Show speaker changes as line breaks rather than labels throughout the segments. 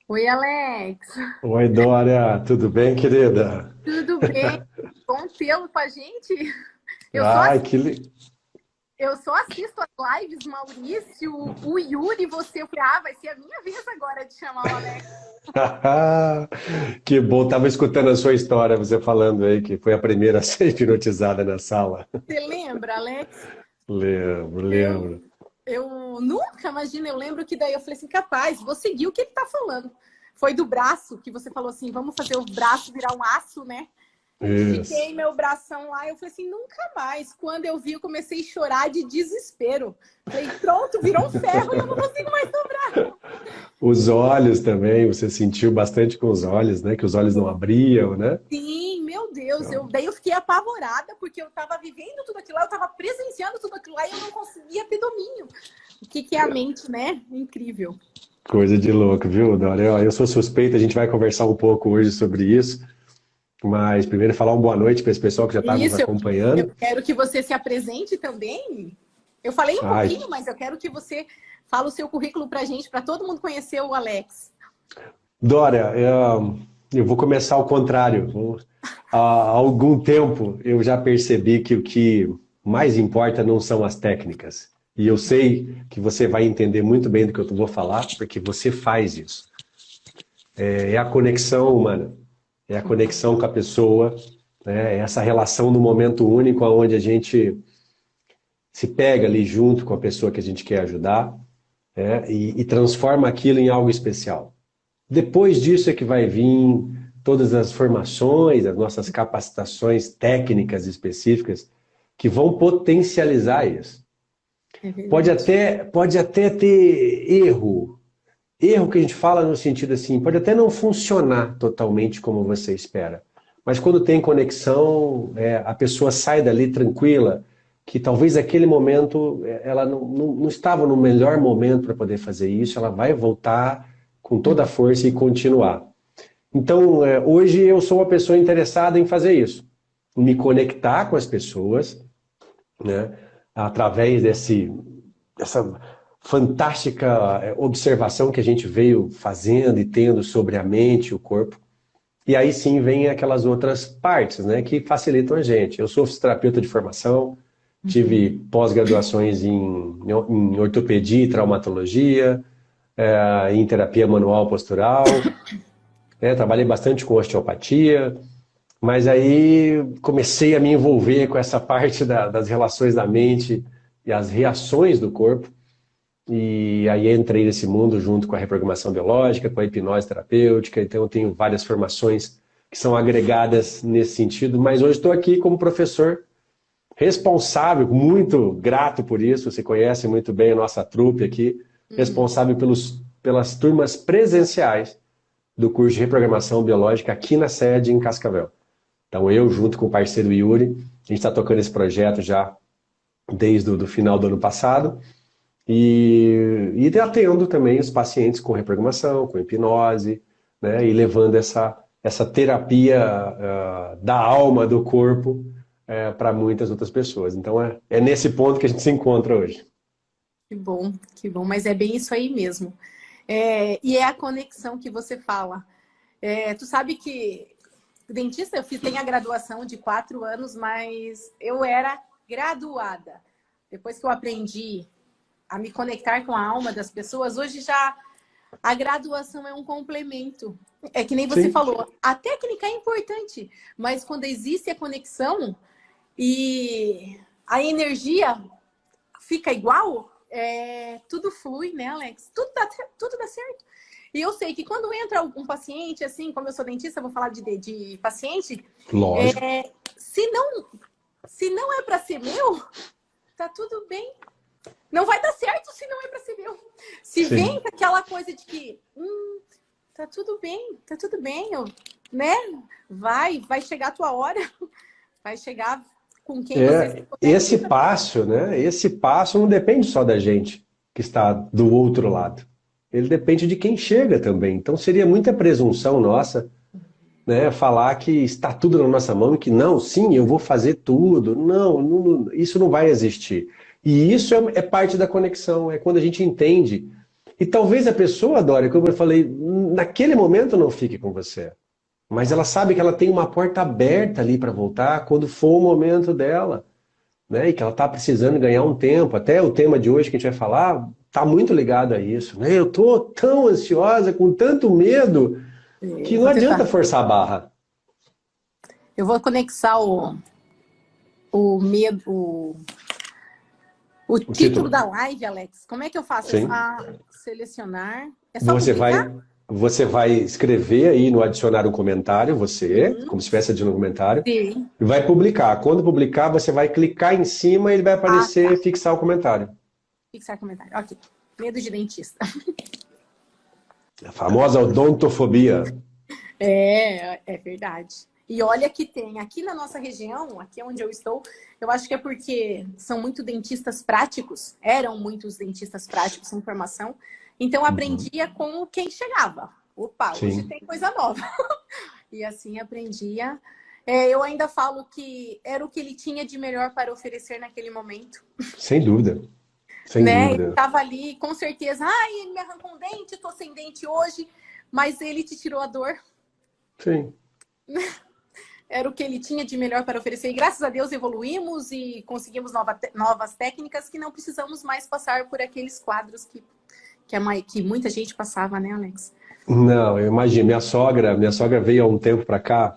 Oi, Alex.
Oi, Dória, tudo bem, querida?
Tudo bem? Bom tê-lo com a gente. Eu só,
Ai,
ass- eu só assisto as lives, Maurício, o Yuri, você. Eu falei, vai ser a minha vez agora de chamar o Alex.
que bom, tava escutando a sua história, você falando aí que foi a primeira a ser hipnotizada na sala.
Você lembra, Alex?
Lembro,
Eu,
lembro.
eu nunca imagino, eu lembro que daí eu falei assim, capaz, vou seguir o que ele tá falando. Foi do braço, que você falou assim, vamos fazer o braço virar um aço, né?
Isso.
Estiquei meu bração lá, eu falei assim, nunca mais. Quando eu vi, eu comecei a chorar de desespero. Falei, pronto, virou um ferro e eu não consigo mais dobrar.
Os olhos também, você sentiu bastante com os olhos, né? Que os olhos não abriam, né?
Sim, meu Deus. Daí eu fiquei apavorada, porque eu estava vivendo tudo aquilo lá, eu estava presenciando tudo aquilo lá e eu não conseguia ter domínio. O que, que é a mente, né? Incrível.
Coisa de louco, viu, Dória? Ó, eu sou suspeita, a gente vai conversar um pouco hoje sobre isso, mas primeiro falar uma boa noite para esse pessoal que já está nos
Isso, eu
acompanhando.
quero que você se apresente também. Eu falei um
Ai,
pouquinho, mas eu quero que você fale o seu currículo para a gente, para todo mundo conhecer o Alex.
Dória, eu vou começar ao contrário. Há algum tempo eu já percebi que o que mais importa não são as técnicas. E eu sei que você vai entender muito bem do que eu vou falar, porque você faz isso. É a conexão humana, é a conexão com a pessoa, né? É essa relação no momento único onde a gente se pega ali junto com a pessoa que a gente quer ajudar, né? E transforma aquilo em algo especial. Depois disso é que vai vir todas as formações, as nossas capacitações técnicas específicas que vão potencializar isso.
É verdade.
Pode até ter erro, erro que a gente fala no sentido assim, pode até não funcionar totalmente como você espera. Mas quando tem conexão, a pessoa sai dali tranquila, que talvez aquele momento ela não estava no melhor momento para poder fazer isso, ela vai voltar com toda a força e continuar. Então, hoje eu sou uma pessoa interessada em fazer isso, em me conectar com as pessoas, né, através dessa fantástica observação que a gente veio fazendo e tendo sobre a mente e o corpo. E aí sim vem aquelas outras partes, né, que facilitam a gente. Eu sou fisioterapeuta de formação, tive
Uhum.
pós-graduações em ortopedia e traumatologia, em terapia manual postural, né, trabalhei bastante com osteopatia, mas aí comecei a me envolver com essa parte das relações da mente e as reações do corpo. E aí entrei nesse mundo junto com a reprogramação biológica, com a hipnose terapêutica. Então eu tenho várias formações que são agregadas nesse sentido. Mas hoje estou aqui como professor responsável, muito grato por isso. Você conhece muito bem a nossa trupe aqui,
Uhum.
responsável pelas turmas presenciais do curso de reprogramação biológica aqui na sede em Cascavel. Então eu, junto com o parceiro Yuri, a gente está tocando esse projeto já desde o final do ano passado e atendo também os pacientes com reprogramação, com hipnose, né, e levando essa terapia da alma, do corpo, para muitas outras pessoas. Então é nesse ponto que a gente se encontra hoje.
Que bom, mas é bem isso aí mesmo. E é a conexão que você fala. Tu sabe que dentista eu fiz, tem a graduação de 4 anos, mas eu era graduada. Depois que eu aprendi a me conectar com a alma das pessoas, hoje já a graduação é um complemento. É que nem você
Sim.
falou, a técnica é importante, mas quando existe a conexão e a energia fica igual, tudo flui, né, Alex? Tudo dá certo. E eu sei que quando entra um paciente, assim, como eu sou dentista, eu vou falar de paciente,
Lógico.
se não, se não é para ser meu, tá tudo bem. Não vai dar certo se não é para ser meu. Se vem
Sim.
aquela coisa de que, tá tudo bem, né? Vai chegar a tua hora, vai chegar com quem você se
Esse
conecta.
passo, né? Esse passo não depende só da gente que está do outro lado. Ele depende de quem chega também. Então seria muita presunção nossa, né, falar que está tudo na nossa mão e que não, sim, eu vou fazer tudo. Não, isso não vai existir. E isso é parte da conexão, é quando a gente entende E talvez a pessoa, Dória, como eu falei, naquele momento não fique com você. Mas ela sabe que ela tem uma porta aberta ali para voltar quando for o momento dela, né? E que ela está precisando ganhar um tempo. Até o tema de hoje que a gente vai falar está muito ligado a isso, né? Eu estou tão ansiosa, com tanto medo, que
Eu
não
vou
adianta
tentar.
forçar a barra.
Eu vou conexar o medo, o
O
título
título.
da live, Alex. Como é que eu faço?
Sim.
Selecionar. É só
Você
publicar?
vai, você vai escrever aí no adicionar um comentário, você, como se estivesse adicionando um comentário,
Sim.
e vai publicar. Quando publicar, você vai clicar em cima e ele vai
Ah,
aparecer
tá.
fixar o comentário.
Fixar comentário. Ok. Medo de dentista.
A famosa odontofobia.
É verdade. E olha que tem aqui na nossa região, aqui onde eu estou, eu acho que é porque são muito dentistas práticos, eram muitos dentistas práticos sem formação, então
Uhum.
aprendia com quem chegava. Opa, hoje
Sim,
tem coisa nova. E assim aprendia. Eu ainda falo que era o que ele tinha de melhor para oferecer naquele momento,
sem dúvida. Sem
né? Ele
dúvida.
estava ali, com certeza, ele me arrancou um dente, estou sem dente hoje, mas ele te tirou a dor.
Sim.
Era o que ele tinha de melhor para oferecer. E graças a Deus evoluímos e conseguimos novas técnicas que não precisamos mais passar por aqueles quadros que muita gente passava, né, Alex?
Não, eu imagino. Minha sogra veio há um tempo para cá.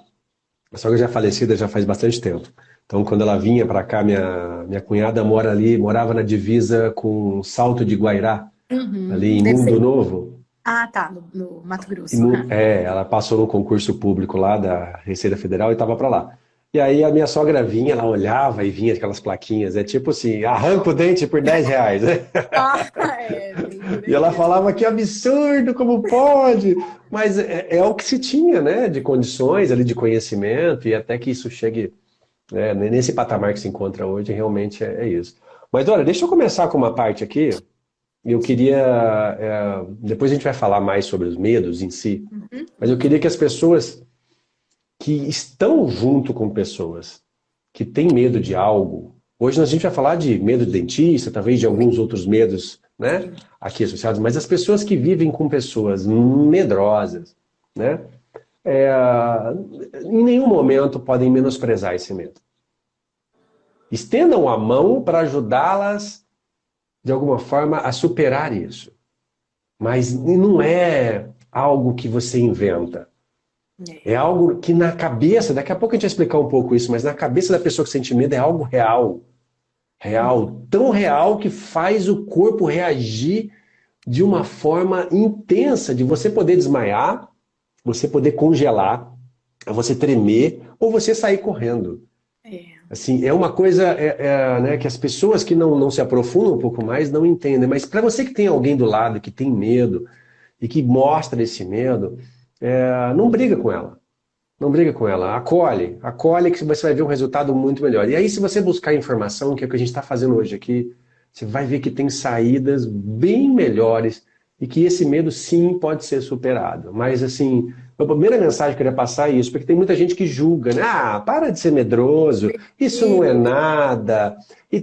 A sogra já é falecida já faz bastante tempo. Então, quando ela vinha para cá, minha cunhada mora ali, morava na divisa com Salto de Guairá, ali em
Deve
Mundo
ser.
Novo.
Ah, tá, no Mato Grosso.
Ela passou no concurso público lá da Receita Federal e estava para lá. E aí a minha sogra vinha, ela olhava e vinha aquelas plaquinhas, é tipo assim, arranca o dente por R$ 10, né?
Ah, bem por
E
aí
ela
mesmo.
falava que absurdo, como pode? Mas é o que se tinha, né? De condições ali, de conhecimento, e até que isso chegue, né, nesse patamar que se encontra hoje, realmente é isso. Mas olha, deixa eu começar com uma parte aqui. Eu queria. Depois a gente vai falar mais sobre os medos em si, mas eu queria que as pessoas que estão junto com pessoas que têm medo de algo. Hoje a gente vai falar de medo de dentista, talvez de alguns outros medos, né,
Sim.
aqui associados, mas as pessoas que vivem com pessoas medrosas, né, é, em nenhum momento podem menosprezar esse medo. Estendam a mão para ajudá-las, de alguma forma, a superar isso. Mas não é algo que você inventa. É
É.
algo que na cabeça, daqui a pouco a gente vai explicar um pouco isso, mas na cabeça da pessoa que sente medo é algo real. Real, tão real que faz o corpo reagir de uma forma intensa, de você poder desmaiar, você poder congelar, você tremer ou você sair correndo.
É.
Assim, é uma coisa né, que as pessoas que não se aprofundam um pouco mais não entendem. Mas para você que tem alguém do lado que tem medo e que mostra esse medo, não briga com ela. Não briga com ela, acolhe que você vai ver um resultado muito melhor. E aí, se você buscar informação, que é o que a gente está fazendo hoje aqui, você vai ver que tem saídas bem melhores e que esse medo sim pode ser superado. Mas assim, a primeira mensagem que eu queria passar é isso, porque tem muita gente que julga, né? Ah, para de ser medroso, isso não é nada, e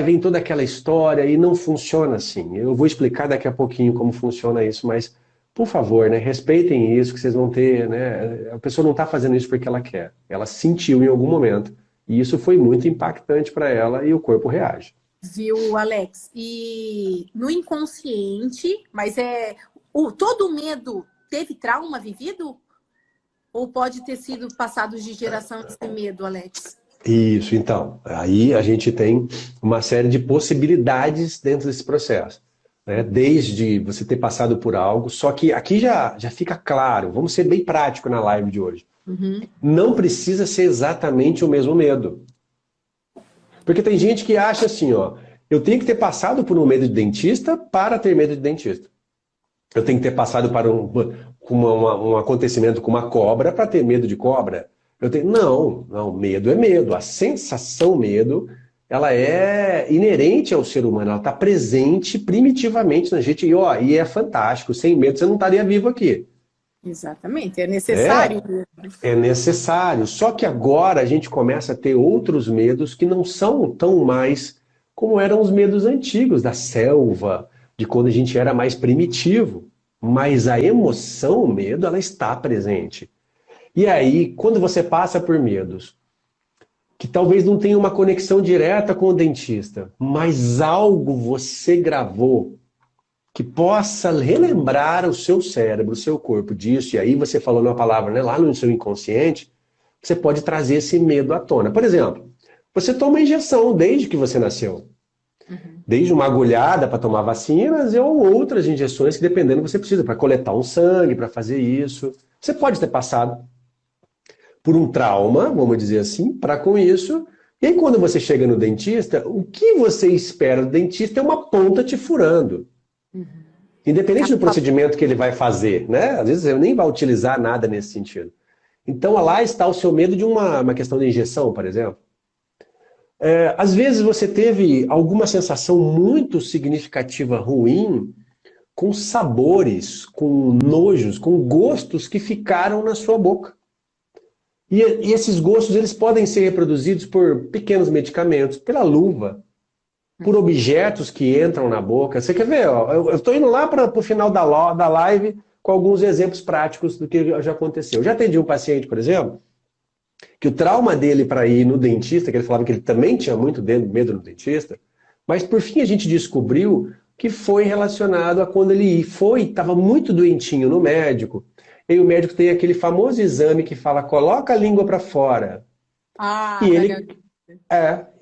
vem toda aquela história e não funciona assim. Eu vou explicar daqui a pouquinho como funciona isso, mas por favor, né, respeitem isso, que vocês vão ter, né, a pessoa não está fazendo isso porque ela quer, ela sentiu em algum momento, e isso foi muito impactante para ela e o corpo reage.
Viu, Alex? E no inconsciente, mas todo medo teve trauma vivido? Ou pode ter sido passado de geração esse medo, Alex?
Isso, então, aí a gente tem uma série de possibilidades dentro desse processo, né? Desde você ter passado por algo, só que aqui já fica claro, vamos ser bem prático na live de hoje.
Uhum.
Não precisa ser exatamente o mesmo medo. Porque tem gente que acha assim, ó, eu tenho que ter passado por um medo de dentista para ter medo de dentista. Eu tenho que ter passado para um acontecimento com uma cobra para ter medo de cobra. Não, medo é medo. A sensação medo, ela é inerente ao ser humano, ela está presente primitivamente na gente. E é fantástico, sem medo você não estaria vivo aqui.
Exatamente, é necessário.
É, é necessário. Só que agora a gente começa a ter outros medos que não são tão mais como eram os medos antigos, da selva, de quando a gente era mais primitivo. Mas a emoção, o medo, ela está presente. E aí, quando você passa por medos, que talvez não tenha uma conexão direta com o dentista, mas algo você gravou que possa relembrar o seu cérebro, o seu corpo disso, e aí você falou uma palavra, né, lá no seu inconsciente, você pode trazer esse medo à tona. Por exemplo, você toma injeção desde que você nasceu. Desde uma agulhada para tomar vacinas ou outras injeções que dependendo você precisa, para coletar um sangue, para fazer isso. Você pode ter passado por um trauma, vamos dizer assim, para com isso. E aí quando você chega no dentista, o que você espera do dentista é uma ponta te furando. Independente do procedimento que ele vai fazer, né? Às vezes ele nem vai utilizar nada nesse sentido. Então lá está o seu medo de uma questão de injeção, por exemplo. Às vezes você teve alguma sensação muito significativa ruim com sabores, com nojos, com gostos que ficaram na sua boca. E esses gostos eles podem ser reproduzidos por pequenos medicamentos, pela luva, por objetos que entram na boca. Você quer ver? Ó, eu estou indo lá para o final da live com alguns exemplos práticos do que já aconteceu. Eu já atendi um paciente, por exemplo, que o trauma dele para ir no dentista, que ele falava que ele também tinha muito medo no dentista, mas por fim a gente descobriu que foi relacionado a quando ele estava muito doentinho no médico, e o médico tem aquele famoso exame que fala, coloca a língua para fora.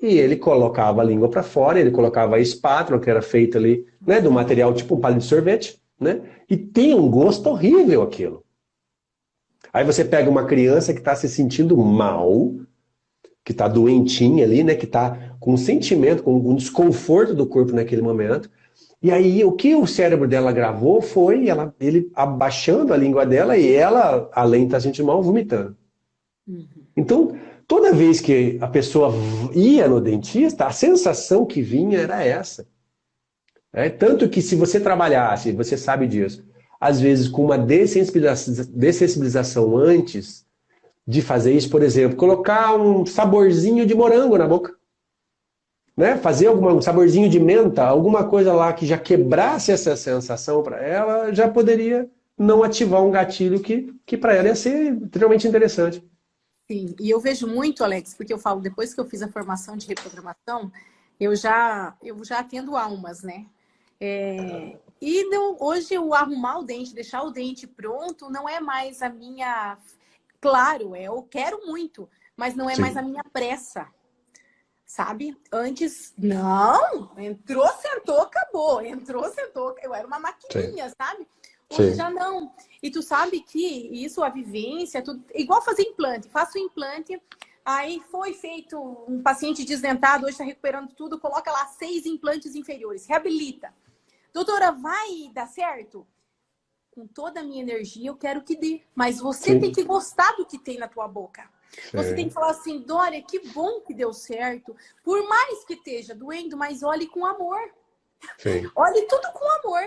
E ele colocava a língua para fora, ele colocava a espátula, que era feita ali, né, do material tipo um palito de sorvete, né, e tem um gosto horrível aquilo. Aí você pega uma criança que está se sentindo mal, que está doentinha ali, né, que está com um sentimento, com um desconforto do corpo naquele momento. E aí o que o cérebro dela gravou foi ele abaixando a língua dela e ela, além de estar se sentindo mal, vomitando. Então, toda vez que a pessoa ia no dentista, a sensação que vinha era essa. Tanto que se você trabalhasse, você sabe disso, às vezes com uma dessensibilização antes de fazer isso, por exemplo, colocar um saborzinho de morango na boca. Né? Fazer um saborzinho de menta, alguma coisa lá que já quebrasse essa sensação para ela, já poderia não ativar um gatilho que para ela ia ser extremamente interessante.
Sim, e eu vejo muito, Alex, porque eu falo, depois que eu fiz a formação de reprogramação, eu já atendo almas, né? Hoje eu arrumar o dente, deixar o dente pronto, não é mais a minha... Claro, eu quero muito, mas não é mais a minha pressa. Sabe? Antes, não, entrou, sentou, acabou. Entrou, sentou, eu era uma maquininha, sabe? Hoje já não. E tu sabe que isso, a vivência, tudo, igual fazer implante. Faço o implante, aí foi feito um paciente desdentado, hoje está recuperando tudo, coloca lá 6 implantes inferiores, reabilita. Doutora, vai dar certo? Com toda a minha energia, eu quero que dê. Mas você tem que gostar do que tem na tua boca. Você tem que falar assim, Dória, que bom que deu certo. Por mais que esteja doendo, mas olhe com amor. Olhe tudo com amor.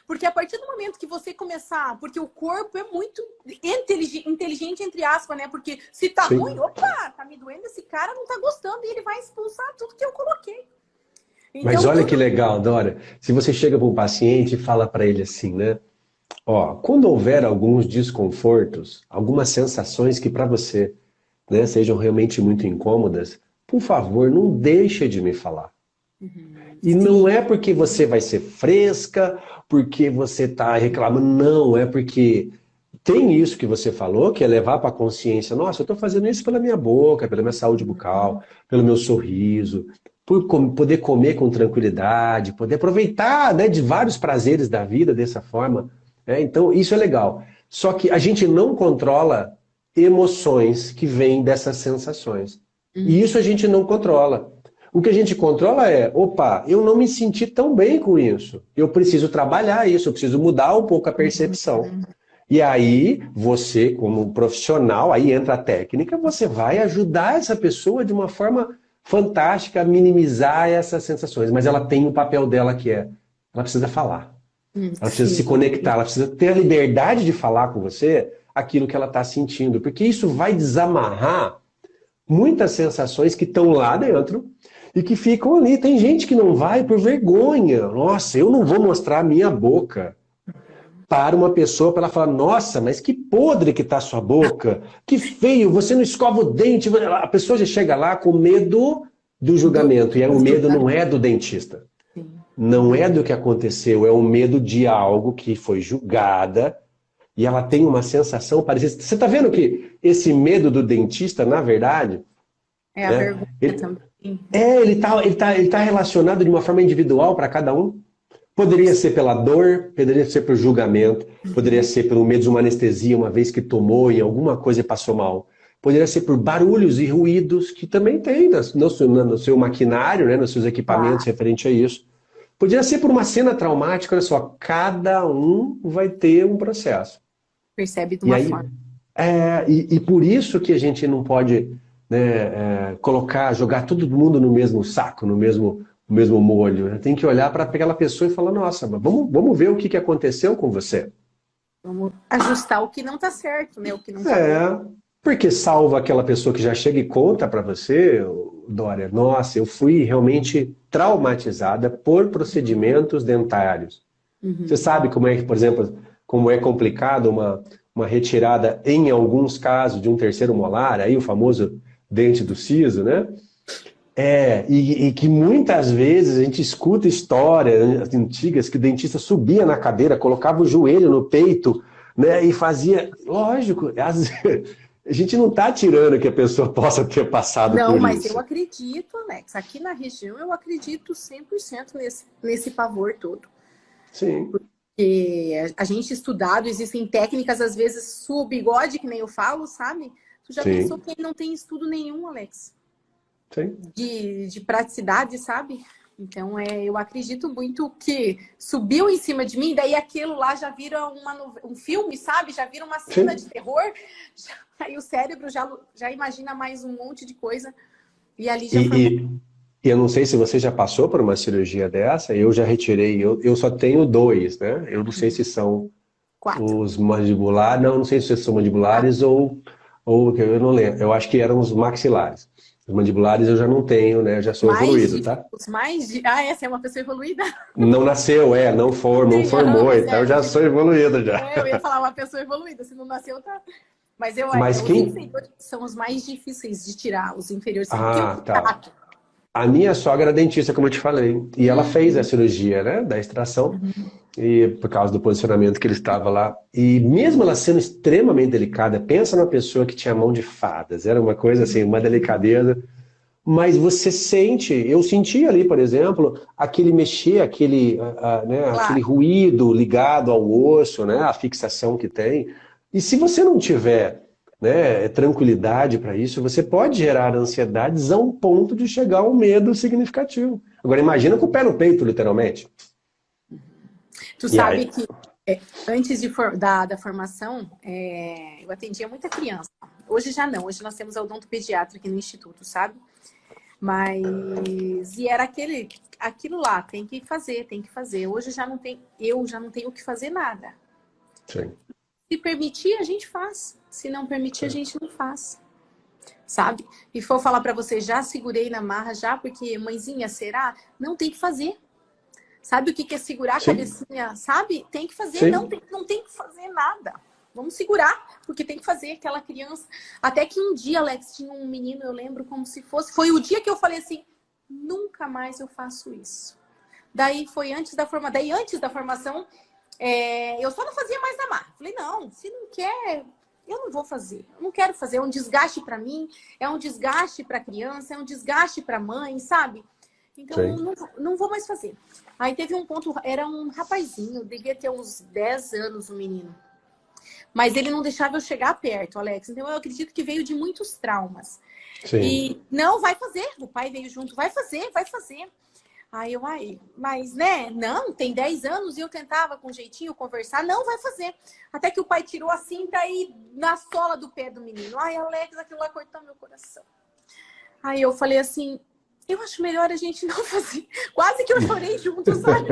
Porque a partir do momento que você começar... Porque o corpo é muito inteligente, entre aspas, né? Porque se tá ruim, opa, tá me doendo, esse cara não tá gostando e ele vai expulsar tudo que eu coloquei. Então,
mas olha que legal, Dória. Se você chega para um paciente e fala para ele assim, né? Ó, quando houver alguns desconfortos, algumas sensações que para você... né, sejam realmente muito incômodas, por favor, não deixe de me falar. E não é porque você vai ser fresca, porque você está reclamando, não, é porque tem isso que você falou, que é levar para a consciência, nossa, eu estou fazendo isso pela minha boca, pela minha saúde bucal, pelo meu sorriso, por poder comer com tranquilidade, poder aproveitar, né, de vários prazeres da vida dessa forma. Então, isso é legal. Só que a gente não controla emoções que vêm dessas sensações. E isso a gente não controla. O que a gente controla é, opa, eu não me senti tão bem com isso. Eu preciso trabalhar isso, eu preciso mudar um pouco a percepção. E aí, você, como profissional, aí entra a técnica, você vai ajudar essa pessoa de uma forma fantástica a minimizar essas sensações. Mas ela tem o papel dela que ela precisa falar. Ela precisa se conectar, ela precisa ter a liberdade de falar com você aquilo que ela está sentindo, porque isso vai desamarrar muitas sensações que estão lá dentro e que ficam ali. Tem gente que não vai por vergonha. Nossa, eu não vou mostrar a minha boca para uma pessoa para ela falar, nossa, mas que podre que tá a sua boca, que feio, você não escova o dente. A pessoa já chega lá com medo do julgamento, e aí o medo não é do dentista. Não é do que aconteceu, é o medo de algo que foi julgada e ela tem uma sensação parecida. Você está vendo que esse medo do dentista, na verdade...
É a vergonha também.
Ele tá relacionado de uma forma individual para cada um. Poderia ser pela dor, poderia ser pelo julgamento, poderia ser pelo medo de uma anestesia, uma vez que tomou e alguma coisa passou mal. Poderia ser por barulhos e ruídos que também tem no seu maquinário, né, nos seus equipamentos referente a isso. Poderia ser por uma cena traumática, olha só, cada um vai ter um processo.
Percebe de uma forma.
E por isso que a gente não pode, né, jogar todo mundo no mesmo saco, no mesmo molho. Né? Tem que olhar para aquela pessoa e falar, nossa, mas vamos ver o que aconteceu com você.
Vamos ajustar o que não está certo, né? O que não tá bom.
Porque salva aquela pessoa que já chega e conta para você, Dória, nossa, eu fui realmente traumatizada por procedimentos dentários. Você sabe como é que, por exemplo, como é complicado uma retirada, em alguns casos, de um terceiro molar, aí o famoso dente do siso, né? E que muitas vezes a gente escuta histórias antigas que o dentista subia na cadeira, colocava o joelho no peito, né, e fazia... Lógico, a gente não está tirando que a pessoa possa ter passado por isso.
Não, mas eu acredito, Alex, aqui na região eu acredito 100% nesse pavor todo.
Sim.
Porque a gente estudado, existem técnicas, às vezes, sua bigode, que nem eu falo, sabe? Tu já pensou que não tem estudo nenhum, Alex?
Sim.
De praticidade, sabe? Então, eu acredito muito que subiu em cima de mim, daí aquilo lá já vira um filme, sabe? Já vira uma cena de terror. Aí o cérebro já imagina mais um monte de coisa. E ali já foi...
E eu não sei se você já passou por uma cirurgia dessa, eu já retirei, eu só tenho 2, né? Eu não sei se são
4.
Os mandibulares, não sei se são mandibulares ou eu não lembro, eu acho que eram os maxilares. Os mandibulares eu já não tenho, né? Eu já sou evoluído, tá?
Essa é uma pessoa evoluída?
Não nasceu, não formou, então eu já sou evoluído já.
Eu ia falar uma pessoa evoluída, se não nasceu, tá... Mas os inferiores são os mais difíceis de tirar, os inferiores.
Tá. A minha sogra é dentista, como eu te falei, e ela fez a cirurgia, né, da extração, e por causa do posicionamento que ele estava lá. E mesmo ela sendo extremamente delicada, pensa numa pessoa que tinha mão de fadas, era uma coisa assim, uma delicadeza. Mas você sente, eu senti ali, por exemplo, aquele mexer, aquele ruído ligado ao osso, né, a fixação que tem. E se você não tiver, né, tranquilidade para isso, você pode gerar ansiedades a um ponto de chegar a um medo significativo. Agora imagina com o pé no peito, literalmente.
Tu sabe que antes da formação, eu atendia muita criança. Hoje já não, hoje nós temos a odontopediatra aqui no Instituto, sabe? Mas, e era aquilo lá, tem que fazer. Hoje eu já não tenho o que fazer nada.
Sim.
Se permitir, a gente faz. Se não permitir, a gente não faz. Sabe? E for falar pra você, já segurei na marra, porque, mãezinha, será? Não, tem que fazer. Sabe o que é segurar a cabecinha? Sabe? Tem que fazer, não tem que fazer nada. Vamos segurar, porque tem que fazer aquela criança. Até que um dia, Alex, tinha um menino, eu lembro como se fosse... Foi o dia que eu falei assim, nunca mais eu faço isso. Daí foi antes da formação. Daí antes da formação, eu só não fazia mais na marra. Falei, não, se não quer, eu não vou fazer. Eu não quero fazer. É um desgaste para mim, é um desgaste para a criança, é um desgaste para a mãe, sabe? Então, não vou mais fazer. Aí teve um ponto, era um rapazinho, devia ter uns 10 anos o menino. Mas ele não deixava eu chegar perto, Alex. Então, eu acredito que veio de muitos traumas.
Sim.
E, não, vai fazer. O pai veio junto, vai fazer. Aí mas, né? Não, tem 10 anos e eu tentava com jeitinho conversar. Não, vai fazer. Até que o pai tirou a cinta aí na sola do pé do menino. Ai, Alex, aquilo lá cortou meu coração. Aí eu falei assim, eu acho melhor a gente não fazer. Quase que eu chorei junto, sabe?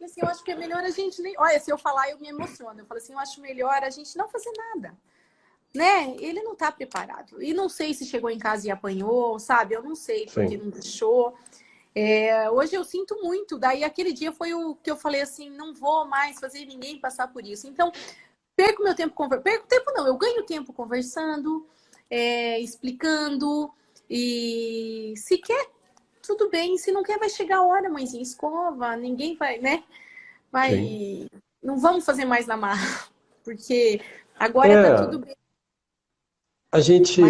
Assim, eu acho que é melhor a gente nem... Olha, se eu falar, eu me emociono. Eu falo assim, eu acho melhor a gente não fazer nada. né? Ele não tá preparado. E não sei se chegou em casa e apanhou, sabe? Eu não sei porque
Sim.
não deixou. Hoje eu sinto muito. Daí aquele dia foi o que eu falei assim, não vou mais fazer ninguém passar por isso. Então, perco meu tempo conversando. Perco tempo não, eu ganho tempo conversando, explicando. E se quer, tudo bem. Se não quer, vai chegar a hora, mãezinha, escova. Ninguém vai, né?
Sim.
Vai. Não vamos fazer mais na marra. Porque agora tá
É,
tudo bem.
a
Mas
gente,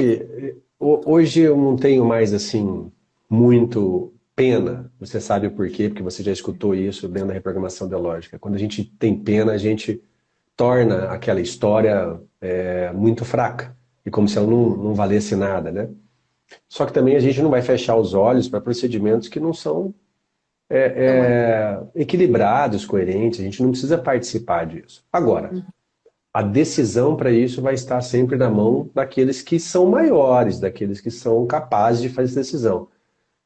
hoje eu não tenho mais assim muito pena. Você sabe o porquê, porque você já escutou isso dentro da reprogramação da lógica. Quando a gente tem pena, a gente torna aquela história muito fraca e como se ela não valesse nada, né? Só que também a gente não vai fechar os olhos para procedimentos que não são
então,
equilibrados, coerentes. A gente não precisa participar disso. Agora, a decisão para isso vai estar sempre na mão daqueles que são maiores, daqueles que são capazes de fazer essa decisão.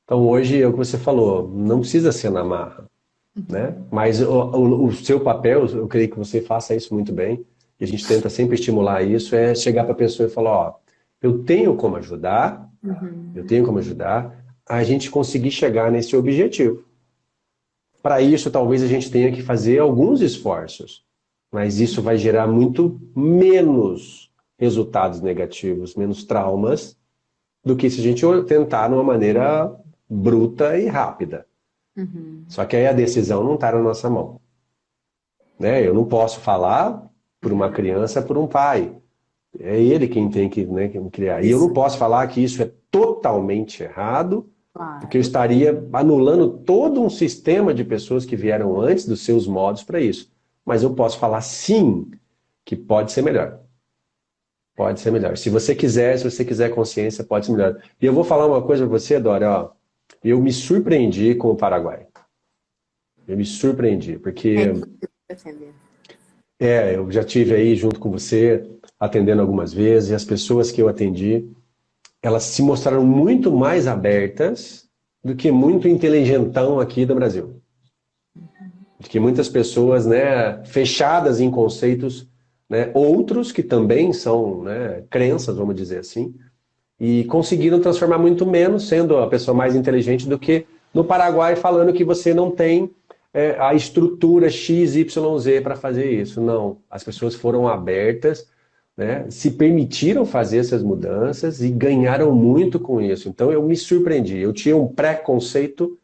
Então, hoje, é o que você falou, não precisa ser na marra, né? Mas o seu papel, eu creio que você faça isso muito bem, e a gente tenta sempre estimular isso, é chegar para a pessoa e falar, ó, eu tenho como ajudar, eu tenho como ajudar a gente conseguir chegar nesse objetivo. Para isso, talvez a gente tenha que fazer alguns esforços, mas isso vai gerar muito menos resultados negativos, menos traumas, do que se a gente tentar de uma maneira bruta e rápida. Só que aí a decisão não está na nossa mão, né? Eu não posso falar por uma criança, por um pai. É ele quem tem que, né, que criar. E eu não
isso,
posso falar que isso é totalmente errado, porque eu
claro.
estaria anulando todo um sistema de pessoas que vieram antes dos seus modos para isso. Mas eu posso falar sim que pode ser melhor. Pode ser melhor. Se você quiser consciência, pode ser melhor. E eu vou falar uma coisa para você, Dora, ó. Eu me surpreendi com o Paraguai. Eu me surpreendi,
É
porque
difícil defender.
eu já tive aí junto com você, atendendo algumas vezes, e as pessoas que eu atendi, elas se mostraram muito mais abertas do que muito inteligentão aqui do Brasil. De que muitas pessoas, né, fechadas em conceitos, né, outros que também são, né, crenças, vamos dizer assim, e conseguiram transformar muito menos, sendo a pessoa mais inteligente do que no Paraguai, falando que você não tem a estrutura X, Y, Z para fazer isso. Não, as pessoas foram abertas, né, se permitiram fazer essas mudanças e ganharam muito com isso. Então eu me surpreendi. Eu tinha um preconceito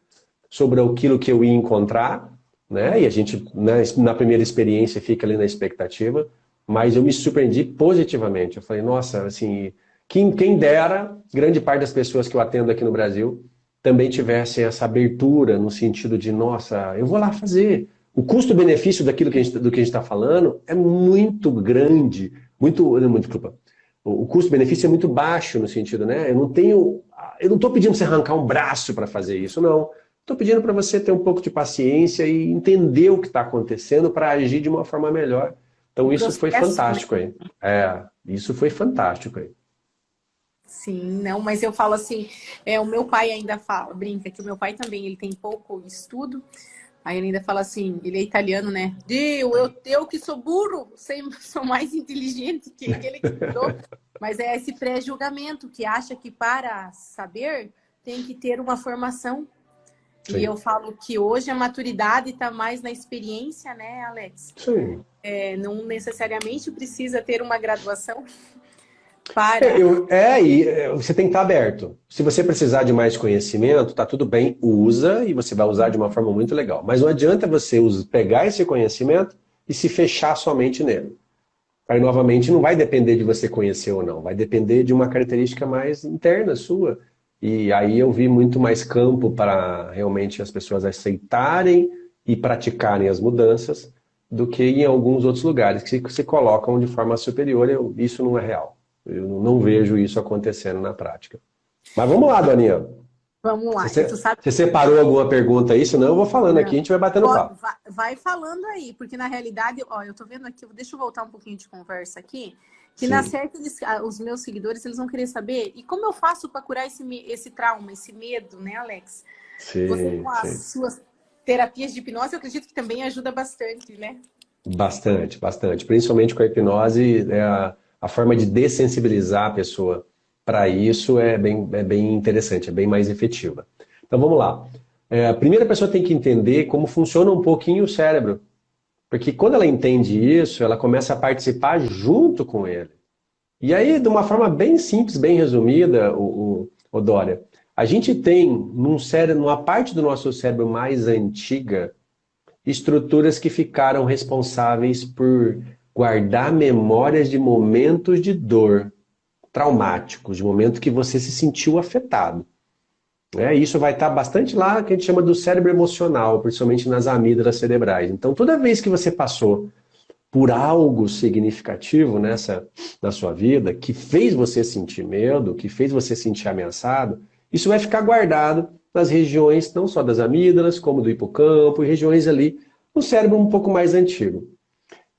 sobre aquilo que eu ia encontrar, né? E a gente, né, na primeira experiência, fica ali na expectativa, mas eu me surpreendi positivamente. Eu falei, nossa, assim, quem dera, grande parte das pessoas que eu atendo aqui no Brasil também tivessem essa abertura no sentido de, nossa, eu vou lá fazer. O custo-benefício daquilo que do que a gente está falando é muito grande, muito, desculpa. O custo-benefício é muito baixo no sentido, né? Eu não estou pedindo para você arrancar um braço para fazer isso, não. Estou pedindo para você ter um pouco de paciência e entender o que está acontecendo para agir de uma forma melhor.
O
Então isso foi
processo, né?
fantástico aí. Isso foi fantástico aí.
Sim, não, mas eu falo assim, o meu pai ainda fala, brinca que o meu pai também, ele tem pouco estudo, aí ele ainda fala assim, ele é italiano, né? Eu que sou burro, sou mais inteligente que aquele que estudou, mas é esse pré-julgamento que acha que para saber tem que ter uma formação. E eu
Sim,
falo que hoje a maturidade está mais na experiência, né, Alex?
sim.
Não necessariamente precisa ter uma graduação para.
Você tem que estar aberto. Se você precisar de mais conhecimento, tá tudo bem, usa e você vai usar de uma forma muito legal. Mas não adianta você pegar esse conhecimento e se fechar somente nele. Aí, novamente, não vai depender de você conhecer ou não, vai depender de uma característica mais interna sua. E aí eu vi muito mais campo para realmente as pessoas aceitarem e praticarem as mudanças do que em alguns outros lugares que se colocam de forma superior. Isso não é real. Eu não vejo isso acontecendo na prática. Mas vamos lá, Doninha.
Vamos lá. E tu
Você,
sabe.
você separou alguma pergunta aí? Senão eu vou falando aqui, a
Não.
gente vai batendo papo.
Vai falando aí, porque na realidade, ó, eu tô vendo aqui, deixa eu voltar um pouquinho de conversa aqui, que na
Sim,
certa os meus seguidores, eles vão querer saber, e como eu faço para curar esse trauma, esse medo, né, Alex? Você
sim,
com as
sim.
suas terapias de hipnose, eu acredito que também ajuda bastante, né?
Bastante, bastante. Principalmente com a hipnose, a forma de dessensibilizar a pessoa para isso é bem interessante, é bem mais efetiva. Então vamos lá. A primeira pessoa tem que entender como funciona um pouquinho o cérebro. Porque quando ela entende isso, ela começa a participar junto com ele. E aí, de uma forma bem simples, bem resumida, o Dória, a gente tem numa parte do nosso cérebro mais antiga, estruturas que ficaram responsáveis por guardar memórias de momentos de dor traumáticos, de momentos que você se sentiu afetado. Isso vai estar bastante lá, que a gente chama do cérebro emocional, principalmente nas amígdalas cerebrais. Então, toda vez que você passou por algo significativo na sua vida, que fez você sentir medo, que fez você sentir ameaçado, isso vai ficar guardado nas regiões, não só das amígdalas, como do hipocampo, e regiões ali no cérebro um pouco mais antigo.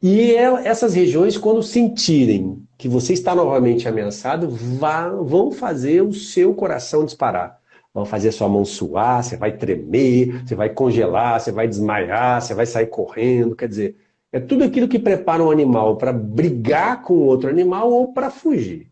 E essas regiões, quando sentirem que você está novamente ameaçado, vão fazer o seu coração disparar. Vão fazer a sua mão suar, você vai tremer, você vai congelar, você vai desmaiar, você vai sair correndo. Quer dizer, é tudo aquilo que prepara um animal para brigar com outro animal ou para fugir.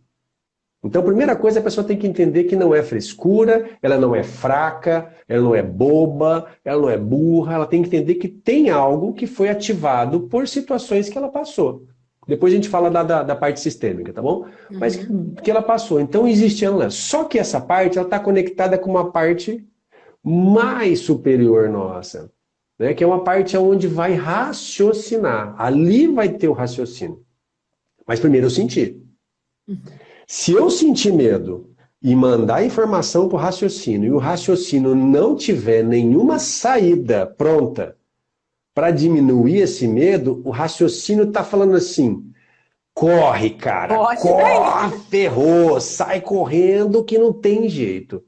Então, a primeira coisa, a pessoa tem que entender que não é frescura, ela não é fraca, ela não é boba, ela não é burra, ela tem que entender que tem algo que foi ativado por situações que ela passou. Depois a gente fala da parte sistêmica, tá bom? Mas que ela passou. Então existe ela. Só que essa parte ela está conectada com uma parte mais superior nossa, né? Que é uma parte onde vai raciocinar. Ali vai ter o raciocínio. Mas primeiro eu senti. Se eu sentir medo e mandar informação para o raciocínio, e o raciocínio não tiver nenhuma saída pronta para diminuir esse medo, o raciocínio está falando assim: corre, cara, corre, ferrou, sai correndo que não tem jeito.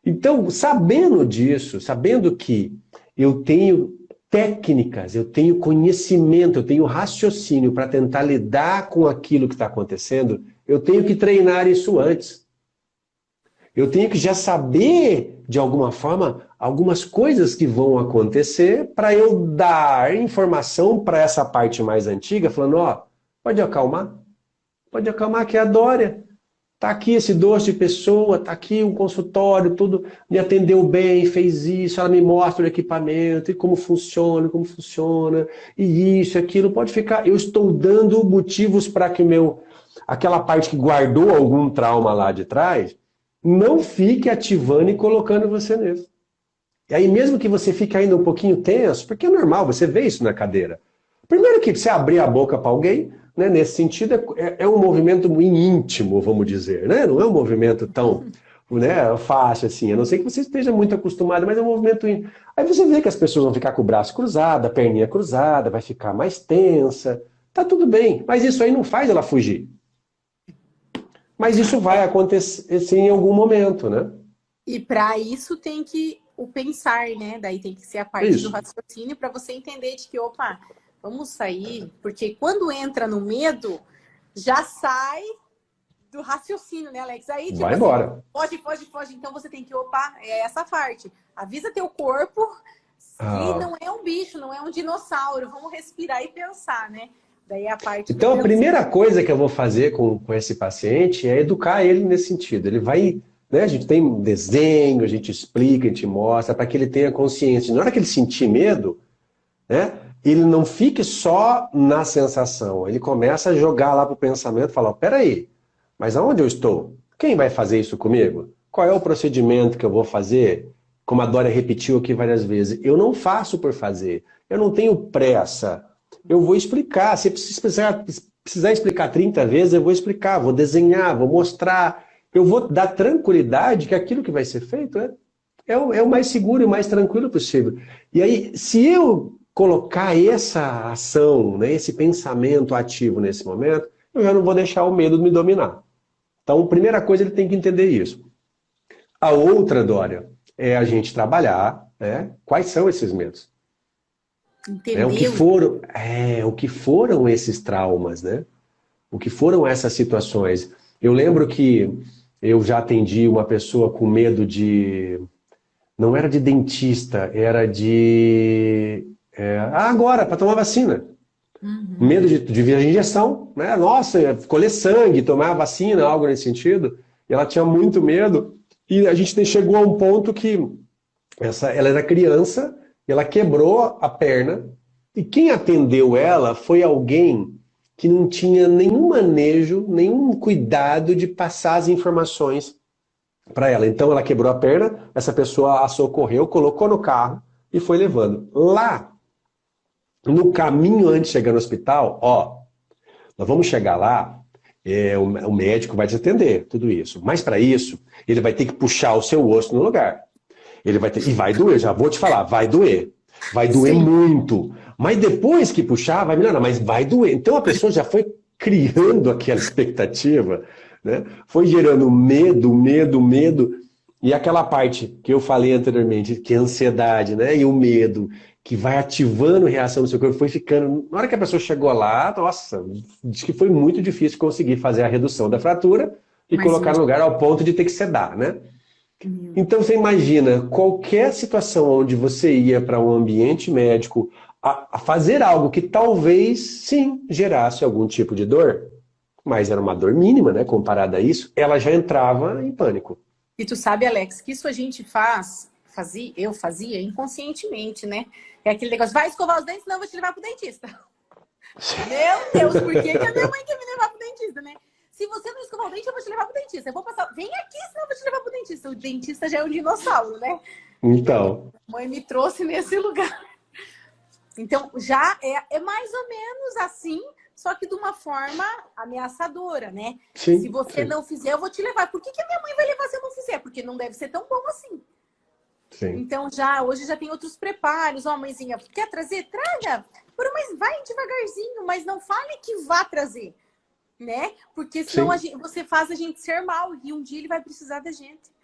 Então, sabendo disso, sabendo que eu tenho técnicas, eu tenho conhecimento, eu tenho raciocínio para tentar lidar com aquilo que está acontecendo, eu tenho que treinar isso antes. Eu tenho que já saber, de alguma forma, algumas coisas que vão acontecer para eu dar informação para essa parte mais antiga, falando, pode acalmar que é a Dória. Tá aqui esse doce de pessoa, tá aqui um consultório, tudo me atendeu bem, fez isso, ela me mostra o equipamento e como funciona, e isso, aquilo, pode ficar. Eu estou dando motivos para que aquela parte que guardou algum trauma lá de trás, não fique ativando e colocando você nisso. E aí mesmo que você fique ainda um pouquinho tenso, porque é normal, você vê isso na cadeira. Primeiro que você abrir a boca para alguém, né, nesse sentido, é um movimento muito íntimo, vamos dizer, né? Não é um movimento tão fácil assim, a não ser que você esteja muito acostumado, mas é um movimento íntimo. Aí você vê que as pessoas vão ficar com o braço cruzado, a perninha cruzada, vai ficar mais tensa, tá tudo bem, mas isso aí não faz ela fugir. Mas isso vai acontecer em algum momento, né?
E para isso tem que o pensar, né? Daí tem que ser a parte do raciocínio para você entender de que, opa, vamos sair, porque quando entra no medo, já sai do raciocínio, né, Alex? Aí, tipo,
vai embora.
Foge. Então você tem que, é essa parte. Avisa teu corpo que não é um bicho, não é um dinossauro. Vamos respirar e pensar, né? Daí a parte.
Então, a primeira coisa que eu vou fazer com esse paciente é educar ele nesse sentido. Ele vai, né? A gente tem um desenho, a gente explica, a gente mostra, para que ele tenha consciência. Na hora que ele sentir medo, né? Ele não fique só na sensação. Ele começa a jogar lá para o pensamento e fala, peraí, mas aonde eu estou? Quem vai fazer isso comigo? Qual é o procedimento que eu vou fazer? Como a Dória repetiu aqui várias vezes, eu não faço por fazer. Eu não tenho pressa. Eu vou explicar. Se precisar explicar 30 vezes, eu vou explicar, vou desenhar, vou mostrar. Eu vou dar tranquilidade que aquilo que vai ser feito é o mais seguro e o mais tranquilo possível. E aí, se eu colocar essa ação, né, esse pensamento ativo nesse momento, eu já não vou deixar o medo me dominar. Então, a primeira coisa, ele tem que entender isso. A outra, Dória, é a gente trabalhar, né, quais são esses medos.
Entendeu?
O que foram esses traumas, né? O que foram essas situações. Eu lembro que eu já atendi uma pessoa com medo de... Não era de dentista, era de... agora, para tomar vacina. Medo de vir a injeção, né? Nossa, colher sangue, tomar vacina, algo nesse sentido. E ela tinha muito medo. E a gente chegou a um ponto que ela era criança, e ela quebrou a perna. E quem atendeu ela foi alguém que não tinha nenhum manejo, nenhum cuidado de passar as informações para ela. Então ela quebrou a perna, essa pessoa a socorreu, colocou no carro e foi levando. Lá, no caminho antes de chegar no hospital, ó, nós vamos chegar lá, o médico vai te atender, tudo isso. Mas para isso, ele vai ter que puxar o seu osso no lugar. Ele vai ter, e vai doer, já vou te falar, vai doer. Vai doer
Sim.
muito. Mas depois que puxar, vai melhorar, mas vai doer. Então a pessoa já foi criando aquela expectativa, né? Foi gerando medo, medo, medo. E aquela parte que eu falei anteriormente, que é a ansiedade, né? E o medo, que vai ativando a reação do seu corpo, foi ficando. Na hora que a pessoa chegou lá, nossa, diz que foi muito difícil conseguir fazer a redução da fratura e
Mas
colocar no lugar ao ponto de ter que sedar, né? Então você imagina qualquer situação onde você ia para um ambiente médico a fazer algo que talvez sim gerasse algum tipo de dor, mas era uma dor mínima, né? Comparada a isso, ela já entrava em pânico.
E tu sabe, Alex, que isso a gente eu fazia inconscientemente, né? É aquele negócio, vai escovar os dentes, não, eu vou te levar pro dentista. Meu Deus, por que que a minha mãe quer me levar pro dentista, né? Se você não escovar o dente, eu vou te levar pro dentista. Eu vou passar, vem aqui, senão eu vou te levar pro dentista. O dentista já é um dinossauro, né?
Então,
A mãe me trouxe nesse lugar. Então, já é mais ou menos assim, só que de uma forma ameaçadora, né?
sim,
Se você
sim,
não fizer, eu vou te levar. Por que que a minha mãe vai levar se eu não fizer? Porque não deve ser tão bom assim.
sim,
Então, hoje já tem outros preparos. Ó, mãezinha, quer trazer? Traga. Mas vai devagarzinho, mas não fale que vá trazer, né? Porque senão você faz a gente ser mal e um dia ele vai precisar da gente.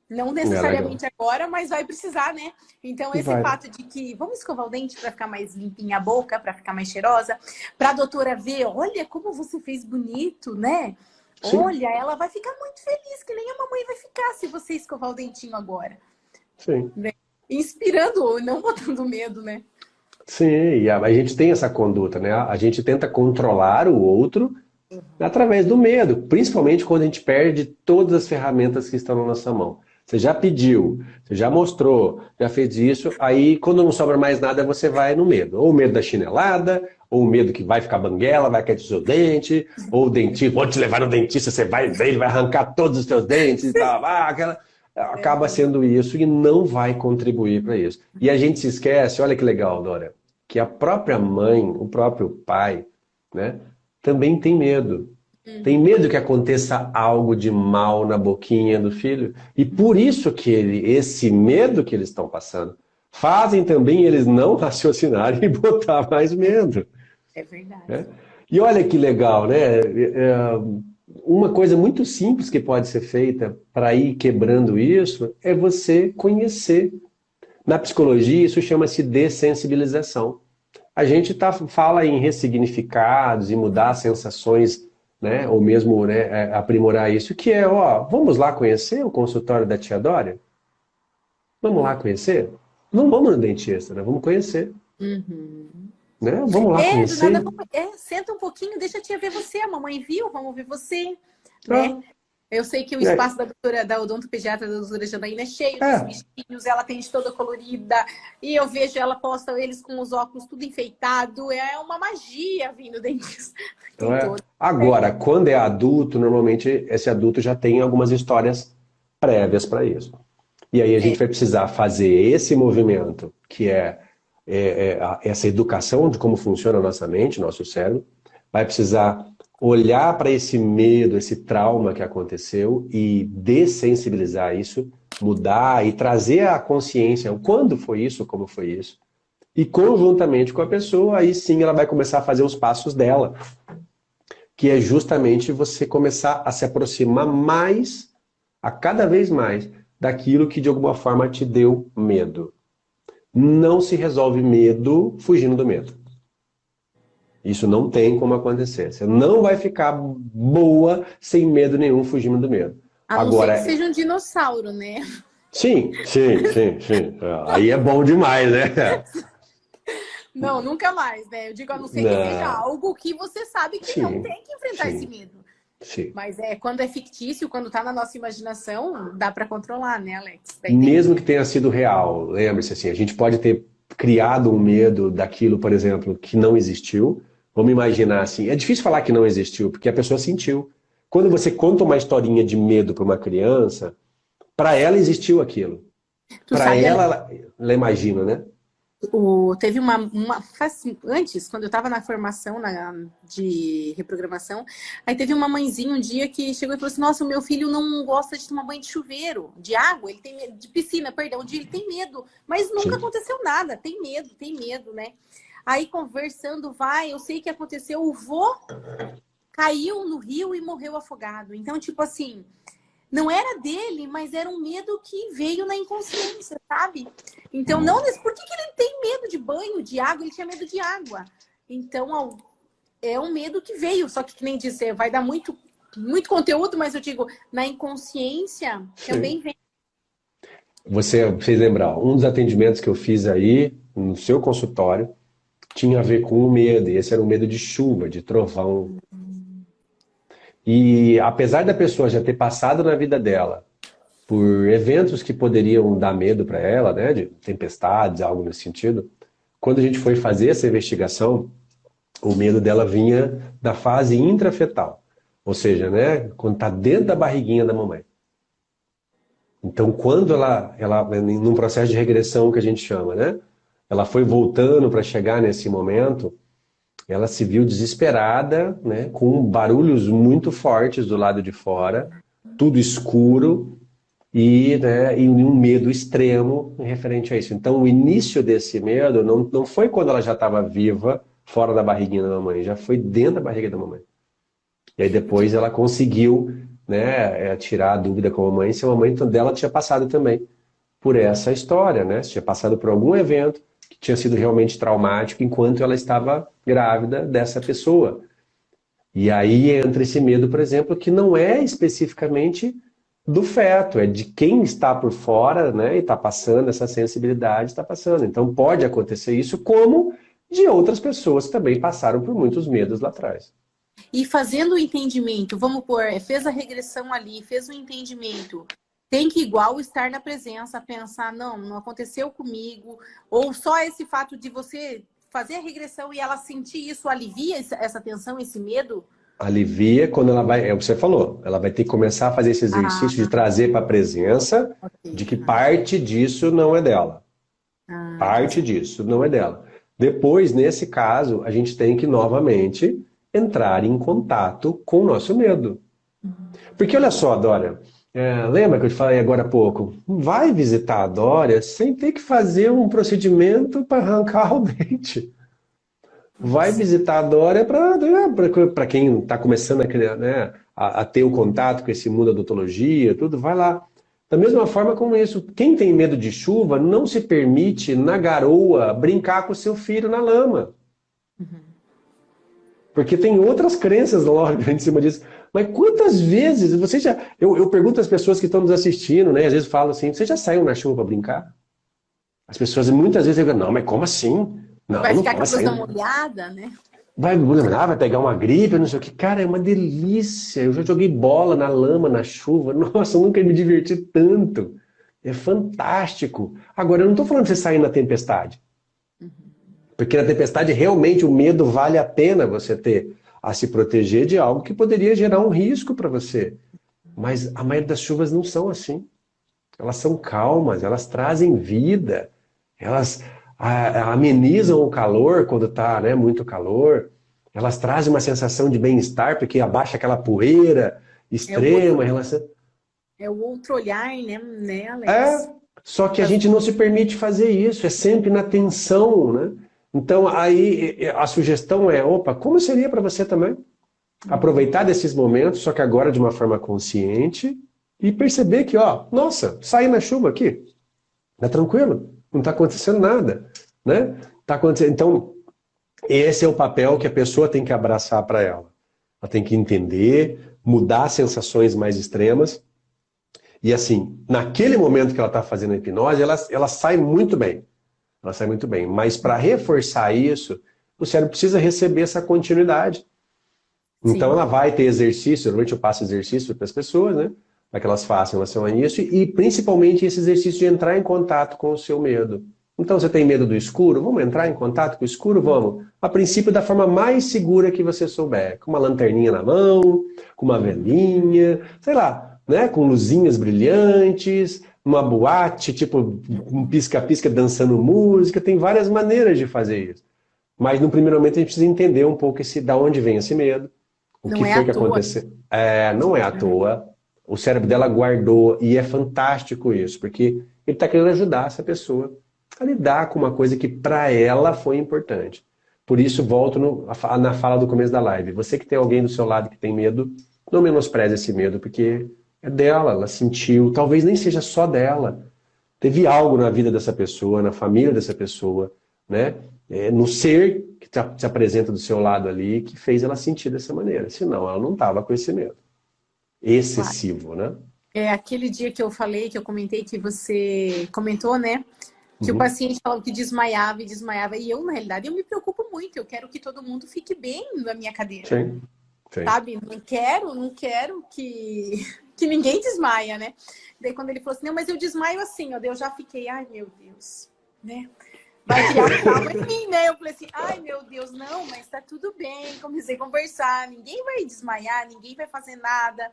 Não
é legal.
necessariamente agora, mas vai precisar, né? Então, esse
Vai.
fato de que vamos escovar o dente para ficar mais limpinha a boca, para ficar mais cheirosa, para a doutora ver, olha como você fez bonito, né?
Sim,
Olha, ela vai ficar muito feliz, que nem a mamãe vai ficar se você escovar o dentinho agora.
sim.
Né? Inspirando, não botando medo, né?
Sim, e a gente tem essa conduta, né? A gente tenta controlar o outro através do medo, principalmente quando a gente perde todas as ferramentas que estão na nossa mão. Você já pediu, você já mostrou, já fez isso, aí quando não sobra mais nada, você vai no medo. Ou o medo da chinelada, ou o medo que vai ficar banguela, vai cair do seu dente, ou o dentista, pode te levar no dentista, você vai ver, ele vai arrancar todos os seus dentes e tal. Acaba sendo isso e não vai contribuir para isso. E a gente se esquece, olha que legal, Dora, que a própria mãe, o próprio pai, né, também tem medo. Tem medo que aconteça algo de mal na boquinha do filho. E por isso que esse medo que eles estão passando fazem também eles não raciocinarem e botar mais medo.
É verdade.
Né? E olha que legal, né? Uma coisa muito simples que pode ser feita para ir quebrando isso é você conhecer. Na psicologia, isso chama-se dessensibilização. A gente fala em ressignificados e mudar sensações, né, ou mesmo, né, aprimorar isso, que é, ó, vamos lá conhecer o consultório da tia Dória? Vamos lá conhecer? Não vamos no dentista, né? Vamos conhecer. Né? Vamos lá
Do nada,
conhecer.
senta um pouquinho, deixa a tia ver você, a mamãe viu, vamos ver você, né? Eu sei que o espaço da odontopediatra da doutora Janaína é cheio dos bichinhos, ela tem de toda colorida, e eu vejo ela posta eles com os óculos tudo enfeitado, é uma magia vindo do dentista.
Agora, quando é adulto, normalmente esse adulto já tem algumas histórias prévias para isso. E aí a gente vai precisar fazer esse movimento, que é essa educação de como funciona a nossa mente, nosso cérebro, vai precisar olhar para esse medo, esse trauma que aconteceu e dessensibilizar isso, mudar e trazer a consciência, quando foi isso, como foi isso. E conjuntamente com a pessoa, aí sim ela vai começar a fazer os passos dela, que é justamente você começar a se aproximar mais, a cada vez mais, daquilo que de alguma forma te deu medo. Não se resolve medo fugindo do medo. Isso não tem como acontecer. Você não vai ficar boa sem medo nenhum fugindo do medo.
A não ser que seja um dinossauro, né?
Sim. Aí é bom demais, né?
Não, nunca mais, né? Eu digo, a não ser que seja
Não.
algo que você sabe que não
Sim,
tem que enfrentar esse
sim,
medo.
sim.
Mas quando é fictício, quando tá na nossa imaginação, dá para controlar, né, Alex? Daí tem.
Mesmo que tenha sido real, lembre-se assim, a gente pode ter criado um medo daquilo, por exemplo, que não existiu. Vamos imaginar assim, é difícil falar que não existiu, porque a pessoa sentiu. Quando você conta uma historinha de medo para uma criança, para ela existiu aquilo.
Tu
Para
sabe, Alex?
ela imagina, né?
Teve antes, quando eu estava na formação de reprogramação, aí teve uma mãezinha um dia que chegou e falou assim: Nossa, o meu filho não gosta de tomar banho de chuveiro, de água, ele tem medo, de piscina, perdão, ele tem medo, mas nunca
Sim.
aconteceu nada, tem medo, né? Aí conversando, eu sei que aconteceu, o vô caiu no rio e morreu afogado. Então, tipo assim, não era dele, mas era um medo que veio na inconsciência, sabe? Então, não, por que ele tem medo de banho, de água? Ele tinha medo de água. Então, é um medo que veio, só que nem disse, vai dar muito, muito conteúdo, mas eu digo, na inconsciência
Sim.
também vem.
Você fez lembrar, um dos atendimentos que eu fiz aí, no seu consultório, tinha a ver com o medo, e esse era o medo de chuva, de trovão. E apesar da pessoa já ter passado na vida dela por eventos que poderiam dar medo para ela, né, de tempestades, algo nesse sentido, quando a gente foi fazer essa investigação, o medo dela vinha da fase intrafetal, ou seja, né, quando está dentro da barriguinha da mamãe. Então, quando num processo de regressão que a gente chama, né, ela foi voltando para chegar nesse momento, ela se viu desesperada, né, com barulhos muito fortes do lado de fora, tudo escuro e um medo extremo referente a isso. Então, o início desse medo não foi quando ela já estava viva, fora da barriguinha da mamãe, já foi dentro da barriga da mamãe. E aí depois ela conseguiu, né, tirar a dúvida com a mamãe se a mamãe dela tinha passado também por essa história, né? Se tinha passado por algum evento que tinha sido realmente traumático enquanto ela estava grávida dessa pessoa. E aí entra esse medo, por exemplo, que não é especificamente do feto, é de quem está por fora, né, e está passando essa sensibilidade, está passando. Então pode acontecer isso, como de outras pessoas que também passaram por muitos medos lá atrás.
E fazendo o entendimento, vamos pôr, fez a regressão ali, fez o entendimento. Tem que igual estar na presença, pensar, não aconteceu comigo, ou só esse fato de você fazer a regressão e ela sentir isso alivia essa tensão, esse medo?
Alivia quando ela vai, é o que você falou, ela vai ter que começar a fazer esse exercício de
Ah,
trazer para a presença de
ok.
que parte disso não é dela.
Tá
Parte
certo.
disso não é dela. Depois, nesse caso, a gente tem que novamente entrar em contato com o nosso medo. Porque olha só, Dória, lembra que eu te falei agora há pouco? Vai visitar a Dória sem ter que fazer um procedimento para arrancar o dente. Vai
Isso.
visitar a Dória para quem está começando né, a ter o contato com esse mundo da odontologia, tudo, vai lá. Da mesma forma como isso, quem tem medo de chuva não se permite, na garoa, brincar com o seu filho na lama. Porque tem outras crenças, lógico, em cima disso. Mas quantas vezes você já. Eu pergunto às pessoas que estão nos assistindo, né? Às vezes falo assim: você já saiu na chuva para brincar? As pessoas muitas vezes dizem: não, mas como assim? Não,
Vai
não
ficar com a
pode
blusa
sair.
molhada, né?
Vai pegar uma gripe, não sei o que. Cara, é uma delícia. Eu já joguei bola na lama, na chuva. Nossa, eu nunca me diverti tanto. É fantástico. Agora, eu não estou falando de você sair na tempestade. Porque na tempestade, realmente, o medo vale a pena você ter a se proteger de algo que poderia gerar um risco para você. Mas a maioria das chuvas não são assim. Elas são calmas, elas trazem vida. Elas amenizam o calor quando está, né, muito calor. Elas trazem uma sensação de bem-estar, porque abaixa aquela poeira
É o outro,
extrema em relação.
é o outro olhar, né,
É,
Alex?
só que a
Das-
gente não se permite fazer isso, é sempre na tensão, né? Então aí a sugestão é, opa, como seria para você também? Aproveitar desses momentos, só que agora de uma forma consciente e perceber que, ó, nossa, saí na chuva aqui, tá tranquilo, não está acontecendo nada, né? Tá acontecendo. Então, esse é o papel que a pessoa tem que abraçar para ela. Ela tem que entender, mudar as sensações mais extremas. E assim, naquele momento que ela está fazendo a hipnose, ela sai muito bem. Ela sai muito bem. Mas para reforçar isso, o cérebro precisa receber essa continuidade. Então
Sim.
ela vai ter exercício, normalmente eu passo exercício para as pessoas, né? Para que elas façam em relação a isso, e principalmente esse exercício de entrar em contato com o seu medo. Então você tem medo do escuro? Vamos entrar em contato com o escuro? Vamos. A princípio, da forma mais segura que você souber. Com uma lanterninha na mão, com uma velinha, sei lá, né? Com luzinhas brilhantes, uma boate, tipo um pisca-pisca dançando música. Tem várias maneiras de fazer isso. Mas no primeiro momento a gente precisa entender um pouco da onde vem esse medo, o que
Não é à
foi que
toa.
aconteceu. Não é à toa. O cérebro dela guardou, e é fantástico isso, porque ele está querendo ajudar essa pessoa a lidar com uma coisa que para ela foi importante. Por isso, volto na fala do começo da live. Você que tem alguém do seu lado que tem medo, não menospreze esse medo, porque é dela, ela sentiu, talvez nem seja só dela. Teve algo na vida dessa pessoa, na família dessa pessoa, né? No ser que se apresenta do seu lado ali, que fez ela sentir dessa maneira. Senão, ela não estava com esse medo
Claro.
excessivo, né?
É aquele dia que eu falei, que eu comentei, que você comentou, né? Que o
Uhum.
paciente falava que desmaiava e desmaiava. E eu, na realidade, eu me preocupo muito. Eu quero que todo mundo fique bem na minha cadeira.
Sim, sim.
Sabe? Não quero que ninguém desmaia, né? Daí quando ele falou assim, não, mas eu desmaio assim, ó. Daí eu já fiquei, ai meu Deus, né? Vai criar um trauma em mim, né? Eu falei assim, ai meu Deus, não, mas tá tudo bem. Comecei a conversar, ninguém vai desmaiar, ninguém vai fazer nada.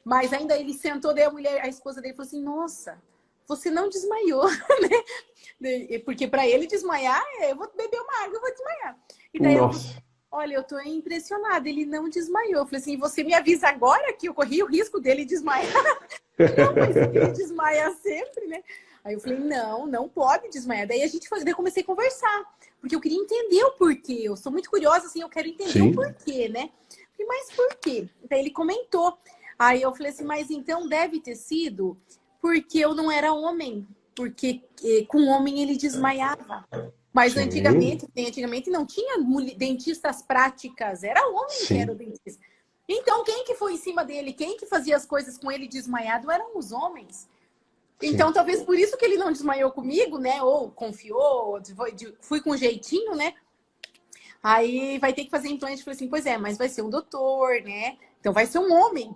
Mas ainda ele sentou, daí a esposa dele falou assim, nossa, você não desmaiou, né? Porque para ele desmaiar, eu vou beber uma água, eu vou desmaiar. E daí ela falou assim,
Nossa.
olha, eu tô impressionada, ele não desmaiou. Eu falei assim, você me avisa agora que eu corri o risco dele desmaiar? Não, mas ele desmaia sempre, né? Aí eu falei, não, não pode desmaiar. Daí daí eu comecei a conversar, porque eu queria entender o porquê. Eu sou muito curiosa, assim, eu quero entender o
Sim,
porquê, né? Eu falei, mas por quê? Daí ele comentou. Aí eu falei assim, mas então deve ter sido porque eu não era homem, porque com homem ele desmaiava. Mas
sim,
antigamente não tinha dentistas práticas, era homem que era o
sim,
dentista. Então, quem que foi em cima dele? Quem que fazia as coisas com ele desmaiado eram os homens. Então,
sim.
talvez por isso que ele não desmaiou comigo, né? Ou confiou, fui com jeitinho, né? Aí vai ter que fazer implante. Falei assim, pois é, mas vai ser um doutor, né? Então vai ser um homem.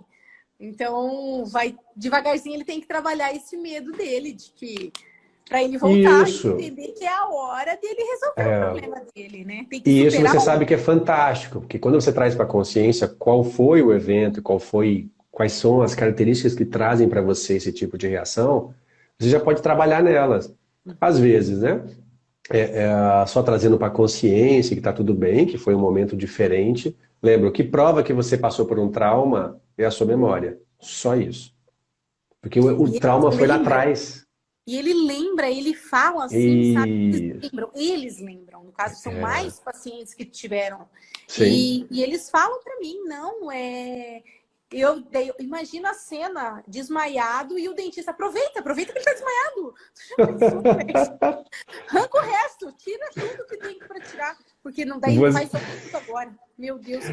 Então, vai devagarzinho ele tem que trabalhar esse medo dele, de que para ele voltar e
Isso.
entender que é a hora dele resolver o problema dele, né? Tem que
E isso
superar
você
o.
sabe que é fantástico, porque quando você traz para a consciência qual foi o evento, quais são as características que trazem para você esse tipo de reação, você já pode trabalhar nelas. Às vezes, né? Só trazendo para a consciência que está tudo bem, que foi um momento diferente. Lembra, o que prova que você passou por um trauma é a sua memória. Só isso. Porque o
E
trauma
ele
foi lá
lembra.
atrás.
E ele lembra, ele fala assim, sabe?
E...
Eles lembram. No caso, são mais pacientes que tiveram.
Sim.
E eles falam para mim, não, imagino a cena, desmaiado, e o dentista, aproveita que ele tá desmaiado. Tu já pensou, Alex? Arranca o resto, tira tudo que tem para tirar, porque daí não vai
Você,
sofrer tudo agora. Meu Deus.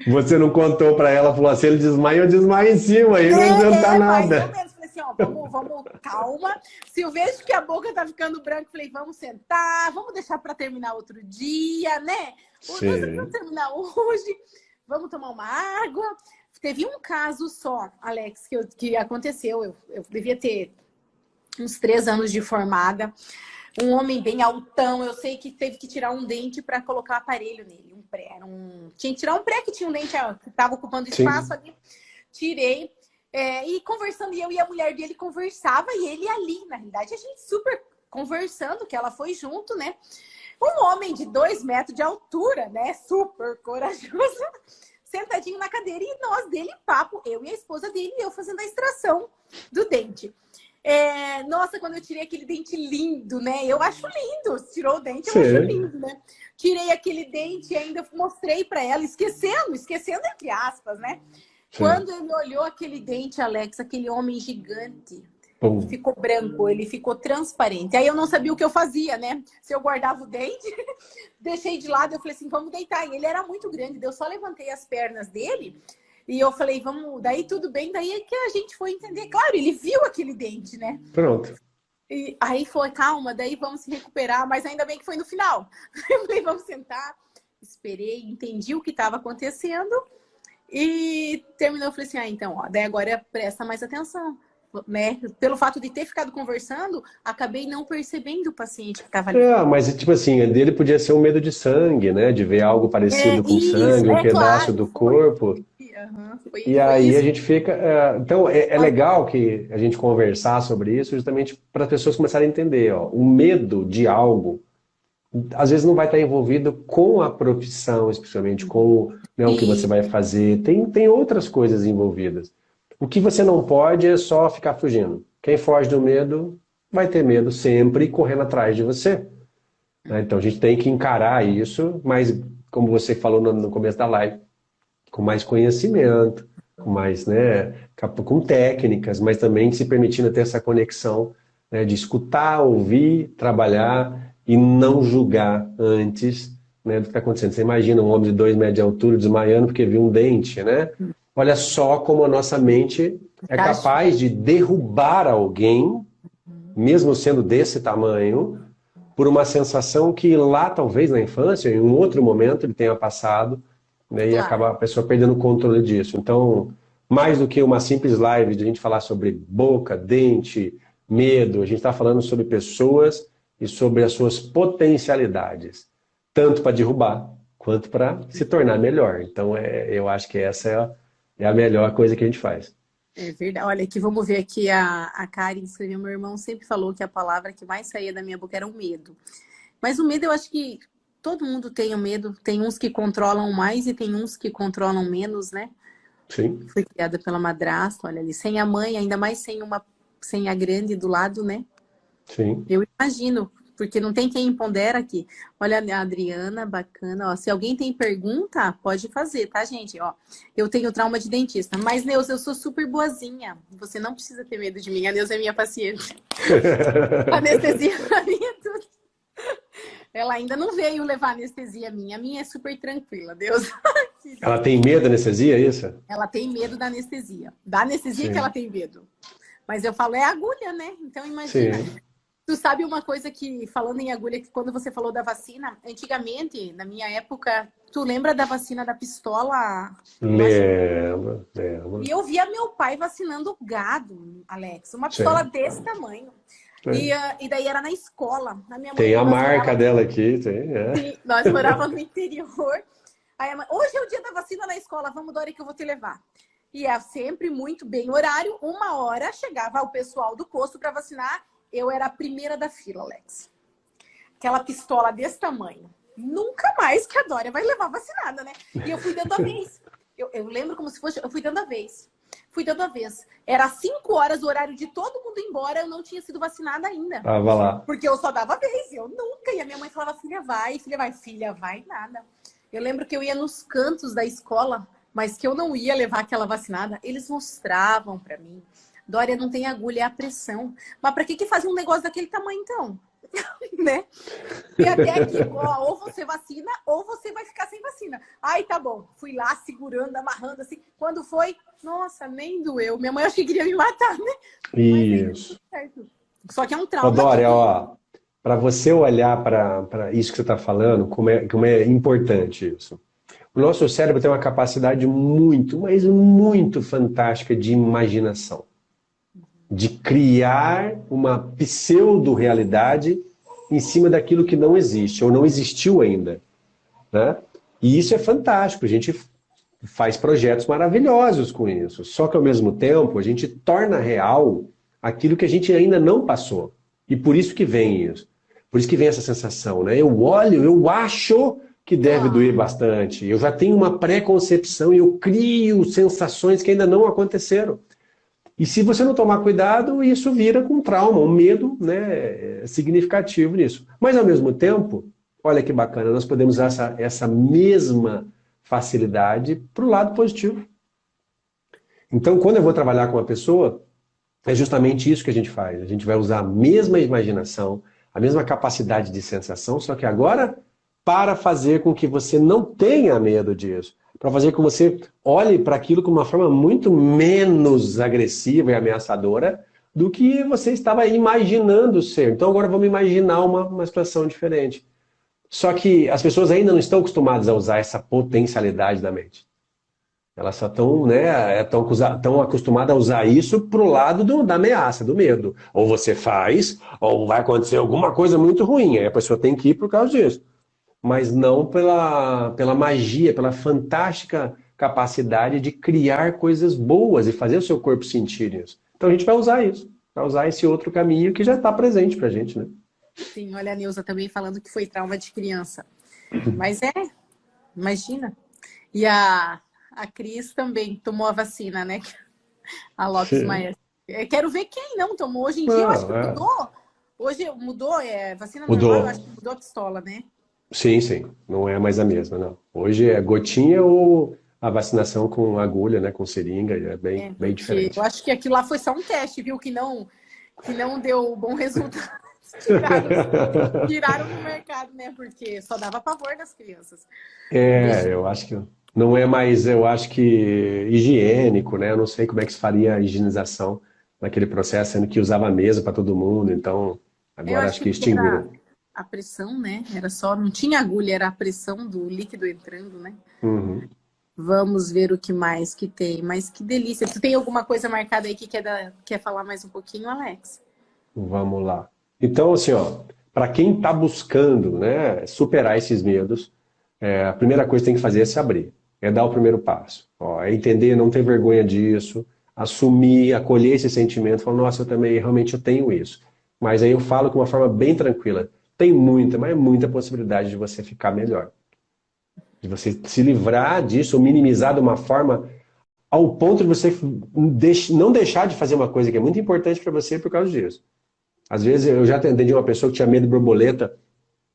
você não contou para ela, falou assim, ele desmaia, eu desmaio em cima, aí não adianta
Mais ou
nada.
menos. Falei assim, ó, vamos, calma. Se eu vejo que a boca tá ficando branca, falei, vamos sentar, vamos deixar para terminar outro dia, né? Vamos
Sim.
terminar hoje, vamos tomar uma água. Teve um caso só, Alex, que aconteceu. Eu devia ter uns 3 anos de formada. Um homem bem altão, eu sei que teve que tirar um dente para colocar o aparelho nele. Tinha que tirar um pré que tinha um dente que estava ocupando espaço
Sim.
ali. Tirei. E conversando, eu e a mulher dele conversava, e ele ali, na realidade, a gente super conversando, que ela foi junto, né? Um homem de 2 metros de altura, né? Super corajoso, sentadinho na cadeira, e nós dele papo, eu e a esposa dele, e eu fazendo a extração do dente. Nossa, quando eu tirei aquele dente lindo, né? Eu acho lindo. Tirou o dente, eu acho
Sim.
lindo, né? Tirei aquele dente e ainda mostrei para ela, esquecendo entre aspas, né?
Sim.
Quando ele olhou aquele dente, Alex, aquele homem gigante,
Pum.
ficou branco, ele ficou transparente. Aí eu não sabia o que eu fazia, né? Se eu guardava o dente, deixei de lado, eu falei assim, vamos deitar. E ele era muito grande, eu só levantei as pernas dele e eu falei, vamos, daí tudo bem, daí é que a gente foi entender. Claro, ele viu aquele dente, né?
Pronto.
E aí foi, calma, daí vamos se recuperar, mas ainda bem que foi no final. Eu falei, vamos sentar, esperei, entendi o que estava acontecendo e terminou. Eu falei assim, então, ó, daí agora presta mais atenção, né? Pelo fato de ter ficado conversando, acabei não percebendo o paciente que estava ali.
Mas tipo assim, dele podia ser um medo de sangue, né? De ver algo parecido com
Isso,
sangue, um pedaço
claro,
do
foi.
corpo.
Uhum,
E
foi
aí a
isso.
gente fica. Então é legal que a gente conversar sobre isso, justamente para as pessoas começarem a entender, ó, o medo de algo, às vezes não vai estar envolvido com a profissão, especialmente com, né, o que você
Sim,
vai fazer. Tem outras coisas envolvidas. O que você não pode é só ficar fugindo. Quem foge do medo vai ter medo sempre correndo atrás de você, né? Então a gente tem que encarar isso, mas como você falou no começo da live, com mais conhecimento, com mais, né, com técnicas, mas também se permitindo ter essa conexão, né, de escutar, ouvir, trabalhar e não julgar antes, né, do que está acontecendo. Você imagina um homem de 2 metros de altura desmaiando porque viu um dente, né? Olha só como a nossa mente é
acho.
capaz de derrubar alguém, mesmo sendo desse tamanho, por uma sensação que lá, talvez na infância, em um outro momento, ele tenha passado, né, e
Claro.
acaba a pessoa perdendo o controle disso. Então, mais do que uma simples live de a gente falar sobre boca, dente, medo, a gente está falando sobre pessoas e sobre as suas potencialidades, tanto para derrubar quanto para se tornar melhor. Então, eu acho que essa é a melhor coisa que a gente faz.
É verdade. Olha, aqui vamos ver aqui a Karen escreveu, meu irmão sempre falou que a palavra que mais saía da minha boca era o medo. Mas o medo, eu acho que todo mundo tem o medo. Tem uns que controlam mais e tem uns que controlam menos, né?
Sim,
Fui criada pela madrasta, olha ali, sem a mãe, ainda mais sem a grande do lado, né?
sim.
Eu imagino, porque não tem quem pondera aqui. Olha a Adriana, bacana. Ó, se alguém tem pergunta, pode fazer, tá, gente? Ó, eu tenho trauma de dentista, mas, Neus, eu sou super boazinha. Você não precisa ter medo de mim. A Neus é minha paciente. A anestesia pra mim é tudo. Ela ainda não veio levar anestesia minha. A minha é super tranquila, Deus.
Ela tem medo da anestesia, é isso?
Ela tem medo da anestesia. Da anestesia que ela
Sim,
tem medo. Mas eu falo, é agulha, né? Então imagina.
sim.
Tu sabe uma coisa que, falando em agulha, que quando você falou da vacina, antigamente, na minha época, tu lembra da vacina da pistola? Eu acho.
Lembra, lembra.
E eu via meu pai vacinando gado, Alex. Uma pistola
Sim.
desse tamanho.
É.
E daí era na escola. A minha
Tem
mãe,
a
nós
marca
morávamos,
dela aqui, tem, é.
sim, nós morávamos no interior. Aí a mãe, hoje é o dia da vacina na escola, vamos, Dori, que eu vou te levar. E é sempre muito bem horário. 1 hora chegava o pessoal do posto para vacinar. Eu era a primeira da fila, Alex. Aquela pistola desse tamanho. Nunca mais que a Dória vai levar vacinada, né? E eu fui dando a vez. Eu lembro como se fosse... Eu fui dando a vez. Fui dando a vez. Era 5 horas o horário de todo mundo ir embora. Eu não tinha sido vacinada ainda.
Tava lá.
Porque eu só dava a vez. Eu nunca. E a minha mãe falava, filha, vai. Filha, vai. Filha, vai nada. Eu lembro que eu ia nos cantos da escola, mas que eu não ia levar aquela vacinada. Eles mostravam pra mim. Dória, não tem agulha, é a pressão. Mas pra que fazer um negócio daquele tamanho, então? Né? E até aqui, ó, ou você vacina, ou você vai ficar sem vacina. Ai, tá bom. Fui lá segurando, amarrando, assim. Quando foi, nossa, nem doeu. Minha mãe acho que queria me matar, né? Mas aí deu
Isso.
tudo certo. Só que é um
Ô,
trauma
Dória,
que...
ó, para você olhar para isso que você está falando, como é importante isso. O nosso cérebro tem uma capacidade muito, mas muito fantástica de imaginação, de criar uma pseudo-realidade em cima daquilo que não existe, ou não existiu ainda, né? E isso é fantástico, a gente faz projetos maravilhosos com isso, só que ao mesmo tempo a gente torna real aquilo que a gente ainda não passou. E por isso que vem isso. Por isso que vem essa sensação, né? Eu olho, eu acho que deve doer bastante. Eu já tenho uma pré-concepção e eu crio sensações que ainda não aconteceram. E se você não tomar cuidado, isso vira com trauma, um medo, né, significativo nisso. Mas ao mesmo tempo, olha que bacana, nós podemos usar essa mesma facilidade para o lado positivo. Então, quando eu vou trabalhar com uma pessoa, é justamente isso que a gente faz. A gente vai usar a mesma imaginação, a mesma capacidade de sensação, só que agora para fazer com que você não tenha medo disso. Para fazer com que você olhe para aquilo com uma forma muito menos agressiva e ameaçadora do que você estava imaginando ser. Então agora vamos imaginar uma situação diferente. Só que as pessoas ainda não estão acostumadas a usar essa potencialidade da mente. Elas só estão, né, tão acostumadas a usar isso pro lado da ameaça, do medo. Ou você faz, ou vai acontecer alguma coisa muito ruim. Aí a pessoa tem que ir por causa disso. Mas não pela magia, pela fantástica capacidade de criar coisas boas e fazer o seu corpo sentir isso. Então a gente vai usar isso. Vai usar esse outro caminho que já está presente pra gente, né?
Sim, olha a Neuza também falando que foi trauma de criança. Mas imagina. E a Cris também tomou a vacina, né? A Lopes
Sim.
Maia. Quero ver quem não tomou. Hoje em dia eu acho que
Não,
mudou. Hoje mudou, vacina normal, eu acho que
mudou.
mudou a pistola, né?
Sim, sim. Não é mais a mesma, não. Hoje é gotinha ou a vacinação com agulha, né? Com seringa, é bem
Porque eu
diferente.
acho que aquilo lá foi só um teste, viu? Que não deu bom resultado. Tiraram, tiraram do mercado, né? Porque só dava pavor das crianças. Imagina.
Eu acho que não é mais, eu acho que higiênico, né? Eu não sei como é que se faria a higienização naquele processo, sendo que usava a mesa para todo mundo, então
Eu
agora
acho
acho
que
que
porque era
extinguiram.
a pressão, né? Era só, não tinha agulha, era a pressão do líquido entrando, né?
Uhum.
Vamos ver o que mais que tem. Mas que delícia. Tu tem alguma coisa marcada aí que quer falar mais um pouquinho, Alex?
Vamos lá. Então, assim, ó, para quem está buscando, né, superar esses medos, a primeira coisa que tem que fazer é se abrir, é dar o primeiro passo. Ó, é entender, não ter vergonha disso, assumir, acolher esse sentimento, falar, nossa, eu também realmente eu tenho isso. Mas aí eu falo de uma forma bem tranquila. Tem muita, mas é muita possibilidade de você ficar melhor. De você se livrar disso, ou minimizar de uma forma ao ponto de você não deixar de fazer uma coisa que é muito importante para você por causa disso. Às vezes eu já atendi uma pessoa que tinha medo de borboleta.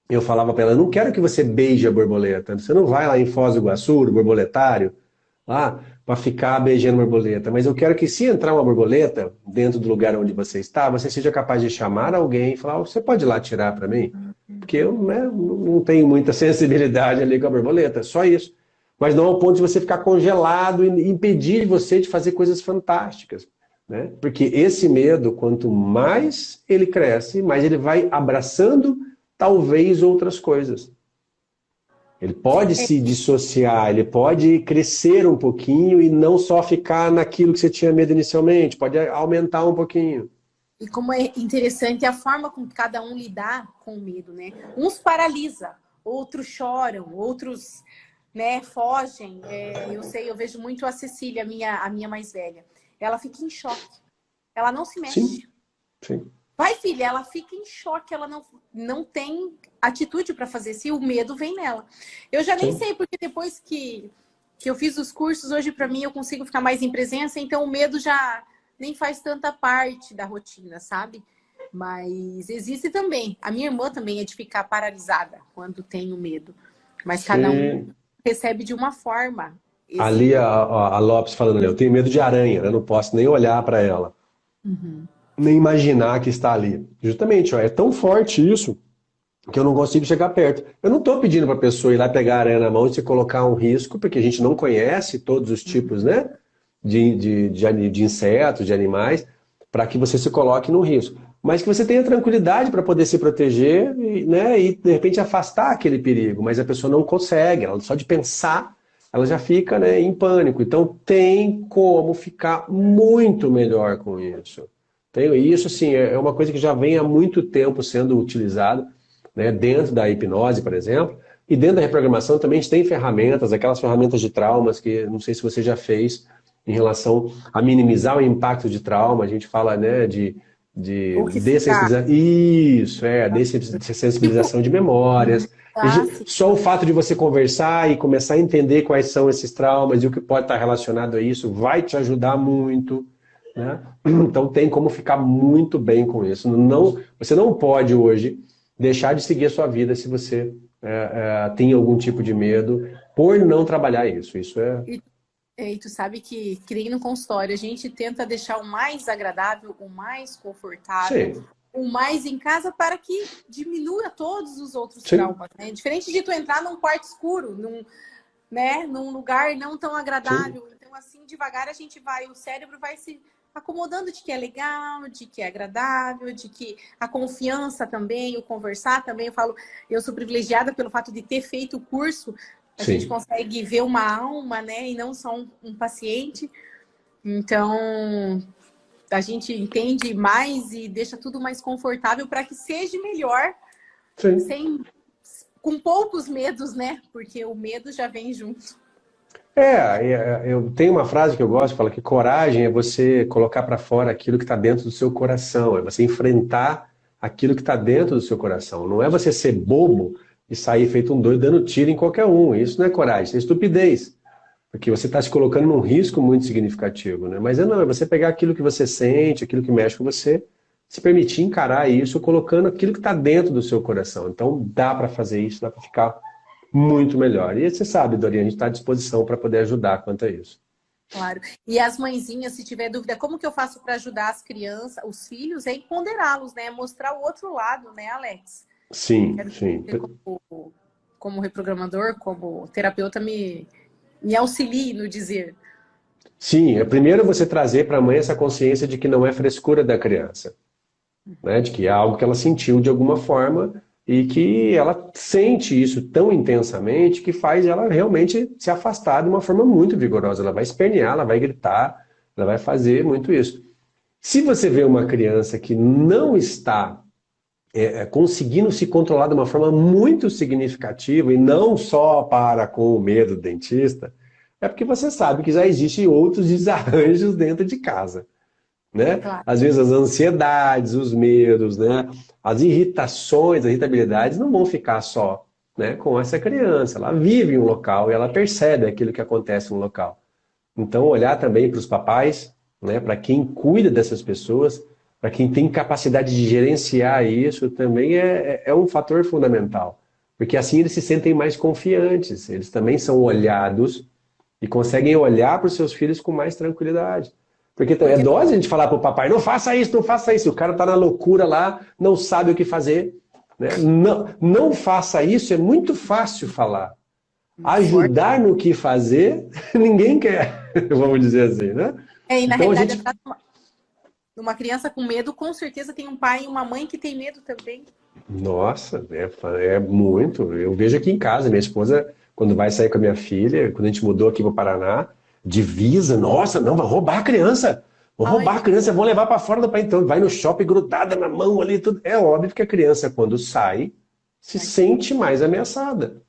Eu falava para ela, não quero que você beije a borboleta. Você não vai lá em Foz do Iguaçu, no borboletário, lá, para ficar beijando borboleta. Mas eu quero que se entrar uma borboleta dentro do lugar onde você está, você seja capaz de chamar alguém e falar, você pode ir lá tirar para mim? Porque eu, né, não tenho muita sensibilidade ali com a borboleta, só isso. Mas não ao ponto de você ficar congelado e impedir você de fazer coisas fantásticas. Né? Porque esse medo, quanto mais ele cresce, mais ele vai abraçando talvez outras coisas. Ele pode se dissociar, ele pode crescer um pouquinho e não só ficar naquilo que você tinha medo inicialmente, pode aumentar um pouquinho.
E como é interessante a forma com que cada um lidar com o medo, né? Uns paralisa, outros choram, outros, né, fogem. Eu vejo muito a Cecília, a minha mais velha. Ela fica em choque. Ela não se
Sim,
mexe.
sim,
Vai, filha, ela fica em choque, ela não tem atitude para fazer, se o medo vem nela. Eu já nem
sim.
sei, porque depois que eu fiz os cursos, hoje para mim eu consigo ficar mais em presença, então o medo já nem faz tanta parte da rotina, sabe? Mas existe também. A minha irmã também é de ficar paralisada quando tem o medo. Mas cada um
Sim.
recebe de uma forma esse
Ali
medo.
a Lopes falando ali, eu tenho medo de aranha, eu não posso nem olhar para ela,
Uhum.
nem imaginar que está ali. Justamente, ó, é tão forte isso que eu não consigo chegar perto. Eu não estou pedindo para a pessoa ir lá pegar a aranha na mão e se colocar um risco, porque a gente não conhece todos os tipos, né, de insetos, de animais, para que você se coloque no risco. Mas que você tenha tranquilidade para poder se proteger e, né, e, de repente, afastar aquele perigo. Mas a pessoa não consegue, ela, só de pensar, ela já fica, né, em pânico. Então, tem como ficar muito melhor com isso. Isso, assim, é uma coisa que já vem há muito tempo sendo utilizada, né, dentro da hipnose, por exemplo, e dentro da reprogramação também a gente tem ferramentas, aquelas ferramentas de traumas que não sei se você já fez em relação a minimizar o impacto de trauma, a gente fala, né, de
O que ficar.
dessensibilização, isso, dessensibilização de memórias.
Ah, sim.
Só o fato de você conversar e começar a entender quais são esses traumas e o que pode estar relacionado a isso vai te ajudar muito. Né? Então tem como ficar muito bem com isso. Não, você não pode hoje deixar de seguir a sua vida se você tem algum tipo de medo por não trabalhar isso. Isso é.
E tu sabe que nem no consultório, a gente tenta deixar o mais agradável, o mais confortável,
Sim,
o mais em casa para que diminua todos os outros
sim,
traumas, né? Diferente de tu entrar num quarto escuro, né, num lugar não tão
sim.
agradável. Então, assim, devagar a gente vai, o cérebro vai se acomodando de que é legal, de que é agradável, de que a confiança também, o conversar também. Eu falo, eu sou privilegiada pelo fato de ter feito o curso. A gente
Sim.
consegue ver uma alma, né? E não só um paciente. Então, a gente entende mais e deixa tudo mais confortável para que seja melhor,
Sim.
sem, com poucos medos, né? Porque o medo já vem junto.
Eu tenho uma frase que eu gosto, fala que coragem é você colocar para fora aquilo que está dentro do seu coração, é você enfrentar aquilo que está dentro do seu coração. Não é você ser bobo e sair feito um doido dando tiro em qualquer um. Isso não é coragem, isso é estupidez. Porque você está se colocando num risco muito significativo, né? Mas não, é você pegar aquilo que você sente, aquilo que mexe com você, se permitir encarar isso colocando aquilo que está dentro do seu coração. Então dá para fazer isso, dá para ficar muito melhor. E você sabe, Doriane, a gente está à disposição para poder ajudar quanto a isso.
Claro. E as mãezinhas, se tiver dúvida, como que eu faço para ajudar as crianças, os filhos, é empoderá-los, né? Mostrar o outro lado, né, Alex?
Sim,
Quero que
sim.
você, como reprogramador, como terapeuta, me auxilie no dizer.
Sim, é primeiro você trazer para a mãe essa consciência de que não é frescura da criança, né? De que é algo que ela sentiu de alguma forma e que ela sente isso tão intensamente que faz ela realmente se afastar de uma forma muito vigorosa. Ela vai espernear, ela vai gritar, ela vai fazer muito isso. Se você vê uma criança que não está conseguindo se controlar de uma forma muito significativa e não só para com o medo do dentista, é porque você sabe que já existem outros desarranjos dentro de casa, né?
Claro.
Às vezes as ansiedades, os medos, né? As irritações, as irritabilidades não vão ficar só, né, com essa criança. Ela vive em um local e ela percebe aquilo que acontece no local. Então, olhar também para os papais, né, para quem cuida dessas pessoas, para quem tem capacidade de gerenciar isso, também é um fator fundamental. Porque assim eles se sentem mais confiantes, eles também são olhados e conseguem olhar para os seus filhos com mais tranquilidade. Porque é
Porque
dose a gente falar para o papai, não faça isso, não faça isso. O cara está na loucura lá, não sabe o que fazer. Né? Não, não faça isso, é muito fácil falar.
muito forte.
Ajudar no que fazer, ninguém quer, vamos dizer assim, né?
E na
Então a
realidade,
gente.
atrás de uma criança com medo, com certeza tem um pai e uma mãe que tem medo também.
Nossa, é muito. Eu vejo aqui em casa, minha esposa, quando vai sair com a minha filha, quando a gente mudou aqui para o Paraná, divisa, nossa, não, vai roubar a criança. Vão
Ai,
roubar a
meu
criança, vão levar para fora do país. Então, vai no shopping grudada na mão ali, tudo. É óbvio que a criança, quando sai, se
Deus.
sente mais ameaçada.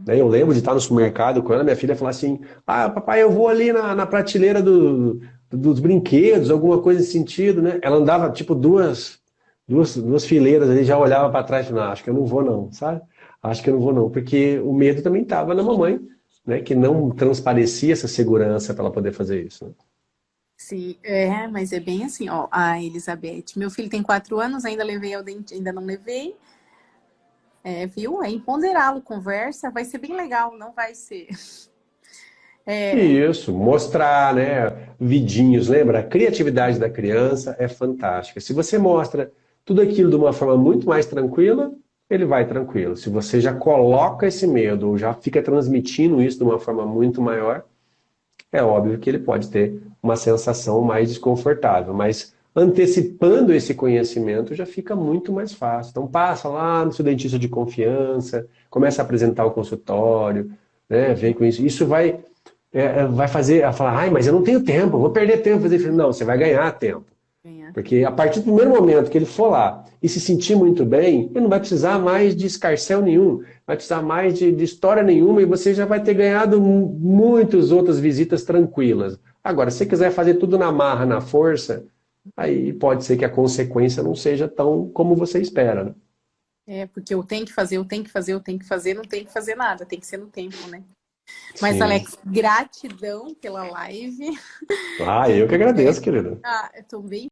Né? Eu lembro de estar no supermercado com ela, minha filha falar assim: ah, papai, eu vou ali na prateleira dos brinquedos, alguma coisa nesse sentido, né? Ela andava tipo duas fileiras ali, já olhava para trás e falava: acho que eu não vou, não, sabe? Acho que eu não vou, não, porque o medo também estava na mamãe, né? Que não transparecia essa segurança para ela poder fazer isso. Né?
Sim, mas é bem assim, ó, a Elizabeth. Meu filho tem 4 anos, ainda levei ao dente, ainda não levei. Viu? É empoderá-lo, conversa, vai ser bem legal, não vai ser.
Isso, mostrar, né? Vidinhos, lembra? A criatividade da criança é fantástica. Se você mostra tudo aquilo de uma forma muito mais tranquila, ele vai tranquilo. Se você já coloca esse medo, ou já fica transmitindo isso de uma forma muito maior, é óbvio que ele pode ter uma sensação mais desconfortável. Mas antecipando esse conhecimento já fica muito mais fácil. Então passa lá no seu dentista de confiança, começa a apresentar o consultório, né? Vem com isso. Isso vai fazer, ela falar, ai, mas eu não tenho tempo, eu vou perder tempo. Não, você vai ganhar tempo. Porque a partir do primeiro momento que ele for lá e se sentir muito bem, ele não vai precisar mais de escarcéu nenhum, vai precisar mais de história nenhuma e você já vai ter ganhado muitas outras visitas tranquilas. Agora, se você quiser fazer tudo na marra, na força, aí pode ser que a consequência não seja tão como você espera, né?
Porque eu tenho que fazer, eu tenho que fazer, eu tenho que fazer, não tem que fazer nada, tem que ser no tempo, né? Mas,
Sim.
Alex, gratidão pela live.
Ah, eu que agradeço, querido.
Eu tô bem